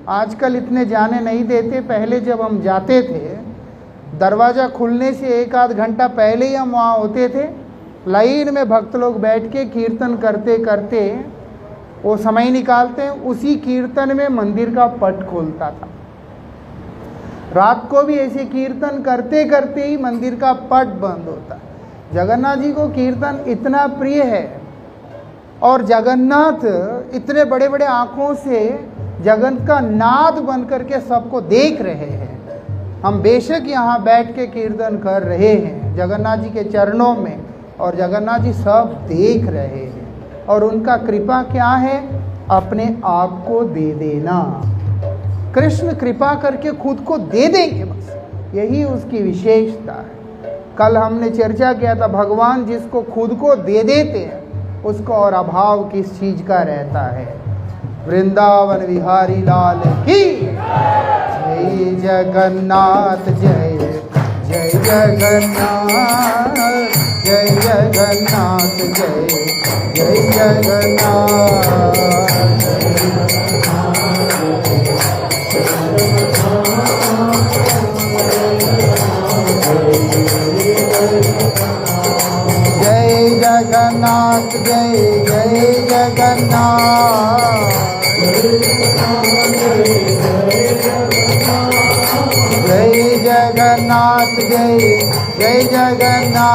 आजकल इतने जाने नहीं देते, पहले जब हम जाते थे दरवाज़ा खुलने से 1 आध घंटा पहले ही हम वहाँ होते थे। लाइन में भक्त लोग बैठ के कीर्तन करते करते वो समय निकालते हैं, उसी कीर्तन में मंदिर का पट खोलता था। रात को भी ऐसे कीर्तन करते करते ही मंदिर का पट बंद होता है। जगन्नाथ जी को कीर्तन इतना प्रिय है और जगन्नाथ इतने बड़े बड़े आँखों से जगत का नाद बन करके सबको देख रहे हैं। हम बेशक यहाँ बैठ के कीर्तन कर रहे हैं जगन्नाथ जी के चरणों में, और जगन्नाथ जी सब देख रहे हैं। और उनका कृपा क्या है? अपने आप को दे देना। कृष्ण कृपा करके खुद को दे देंगे, बस यही उसकी विशेषता है। कल हमने चर्चा किया था, भगवान जिसको खुद को दे देते हैं उसको और अभाव किस चीज का रहता है। वृंदावन विहारी लाल की जय जगन्नाथ, जय जय जगन्नाथ, जय जगन्नाथ, जय जय जगन्नाथ। जय जगन्नाथ, जय जय जगन्नाथ, जय जगन्नाथ, जय जय जगन्नाथ,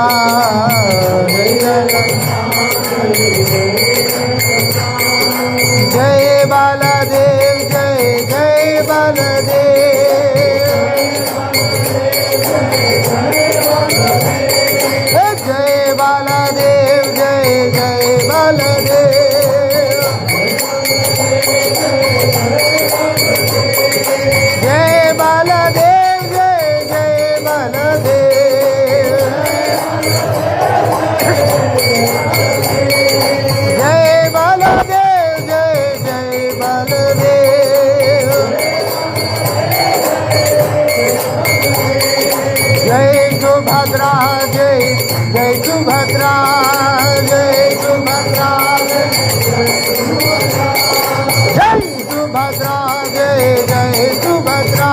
जय जगन्नाथ, जय बालादेव, जय जय बालादेव, जय सुभद्रा जय जय सुभद्रा जय सुभद्रा जय सुभद्रा जय जय सुभद्रा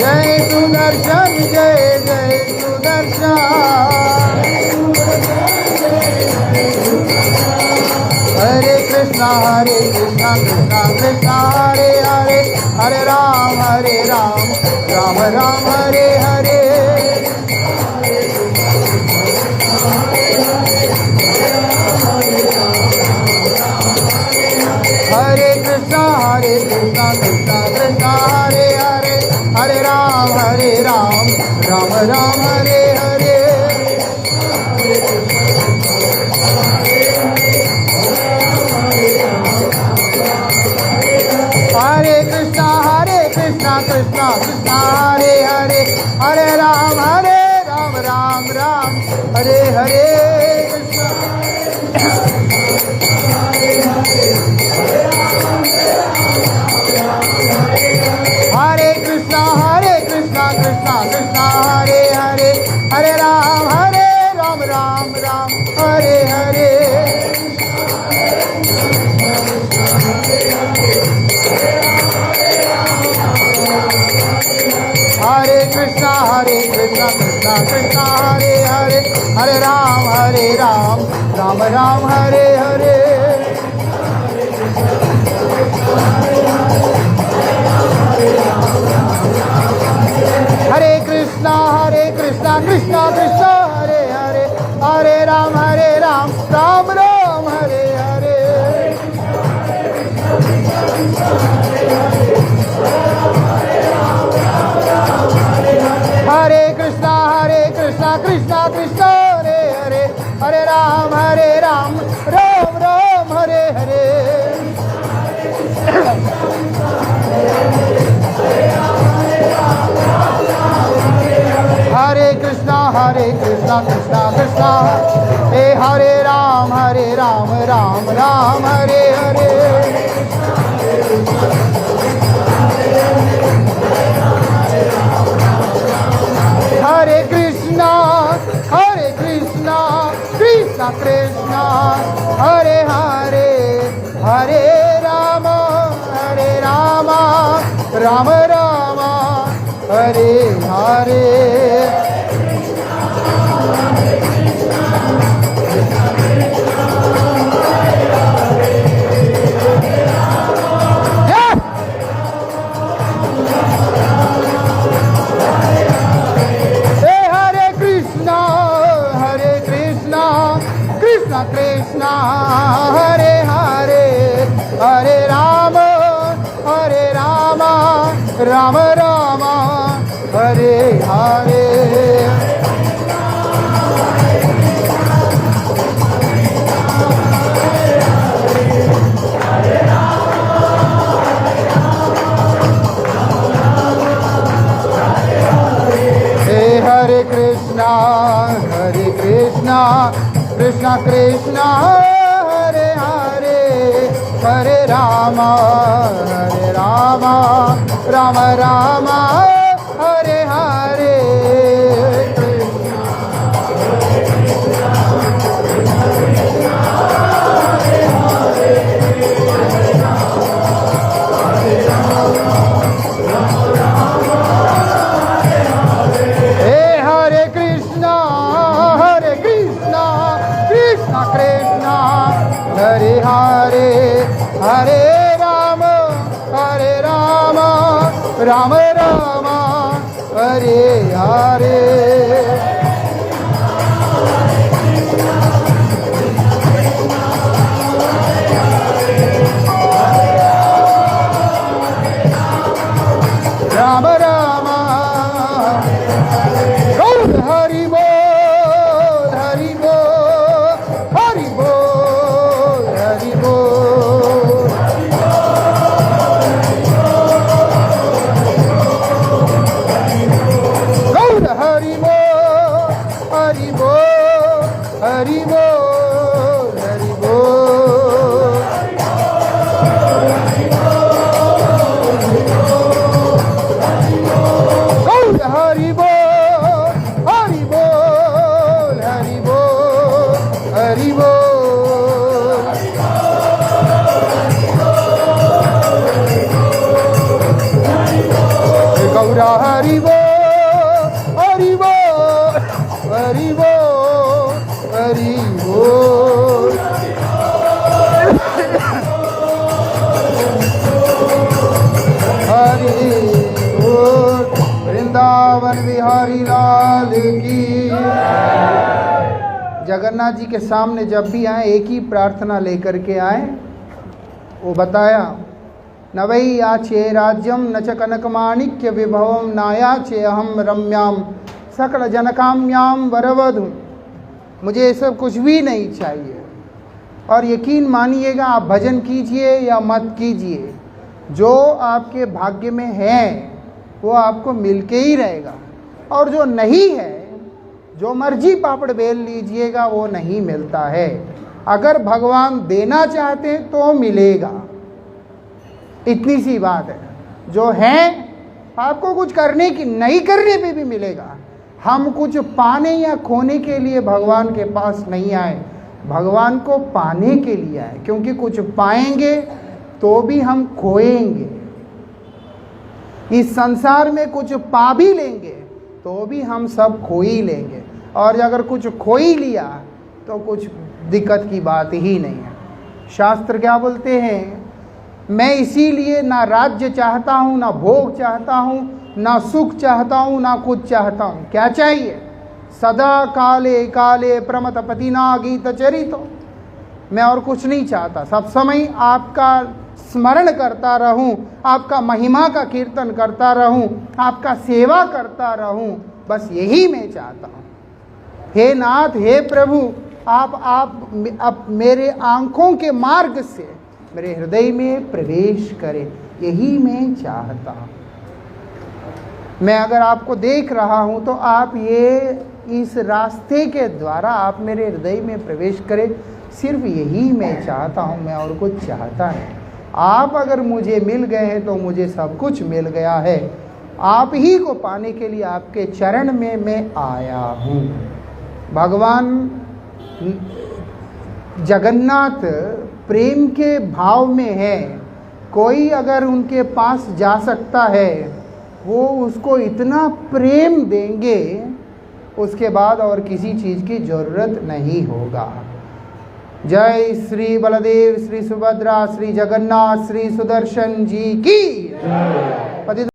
जय सुदर्शन जय जय सुदर्शन हरे कृष्णा कृष्णा कृष्णा हरे हरे हरे राम राम राम हरे हरे हरे कृष्णा कृष्णा कृष्णा हरे हरे हरे राम राम राम हरे हरे हरे कृष्णा कृष्णा कृष्णा हरे हरे हरे राम राम राम हरे हरे हरे कृष्णा कृष्णा कृष्णा हरे हरे हरे राम राम राम हरे हरे हरे कृष्णा कृष्णा कृष्णा हरे हरे हरे राम राम राम हरे हरे हरे कृष्णा कृष्णा कृष्णा हरे हरे हरे राम राम राम हरे हरे हरे कृष्णा कृष्णा कृष्णा हरे हरे हरे राम राम राम हरे हरे हरे कृष्णा कृष्णा कृष्णा हे हरे राम राम राम हरे हरे हरे कृष्णा कृष्णा कृष्णा हरे हरे हरे राम राम राम हरे हरे कृष्णा हरे हरे हरे राम राम राम हरे हरे हरे कृष्णा कृष्णा कृष्णा हरे हरे हरे राम राम राम हरे हरे हरे हरे हरे राम राम राम हरे हरे राम राम गौर हरि बोल हरि बोल हरि बोल हरि बोल गौर हरि बोल वृंदावन बिहारी लाल की। जगन्नाथ जी के सामने जब भी आए एक ही प्रार्थना लेकर के आए। वो बताया, न वै याचे राज्यम न च कनकमाणिक्य विभवम नायाचे अहम रम्याम सकल जनकाम्याम वरवधु। मुझे ये सब कुछ भी नहीं चाहिए। और यकीन मानिएगा, आप भजन कीजिए या मत कीजिए, जो आपके भाग्य में है वो आपको मिलके ही रहेगा। और जो नहीं है, जो मर्जी पापड़ बेल लीजिएगा, वो नहीं मिलता है। अगर भगवान देना चाहते हैं तो मिलेगा, इतनी सी बात है। जो है आपको कुछ करने की, नहीं करने पे भी मिलेगा। हम कुछ पाने या खोने के लिए भगवान के पास नहीं आए, भगवान को पाने के लिए आए। क्योंकि कुछ पाएंगे तो भी हम खोएंगे। इस संसार में कुछ पा भी लेंगे तो भी हम सब खो ही लेंगे। और अगर कुछ खो ही लिया तो कुछ दिक्कत की बात ही नहीं है। शास्त्र क्या बोलते हैं, मैं इसीलिए ना राज्य चाहता हूँ, ना भोग चाहता हूँ, ना सुख चाहता हूँ, ना कुछ चाहता हूँ। क्या चाहिए? सदा काले काले प्रमथ पतिना गीत चरितो। मैं और कुछ नहीं चाहता, सब समय आपका स्मरण करता रहूं, आपका महिमा का कीर्तन करता रहूं, आपका सेवा करता रहूं, बस यही मैं चाहता हूं। हे नाथ, हे प्रभु, आप मेरे आंखों के मार्ग से मेरे हृदय में प्रवेश करें, यही मैं चाहता हूं। मैं अगर आपको देख रहा हूं तो आप ये इस रास्ते के द्वारा आप मेरे हृदय में प्रवेश करें, सिर्फ यही मैं चाहता हूं, मैं और कुछ चाहता नहीं। आप अगर मुझे मिल गए हैं तो मुझे सब कुछ मिल गया है। आप ही को पाने के लिए आपके चरण में मैं आया हूँ। भगवान जगन्नाथ प्रेम के भाव में है। कोई अगर उनके पास जा सकता है, वो उसको इतना प्रेम देंगे, उसके बाद और किसी चीज़ की ज़रूरत नहीं होगा। जय श्री बलदेव, श्री सुभद्रा, श्री जगन्नाथ, श्री सुदर्शन जी की।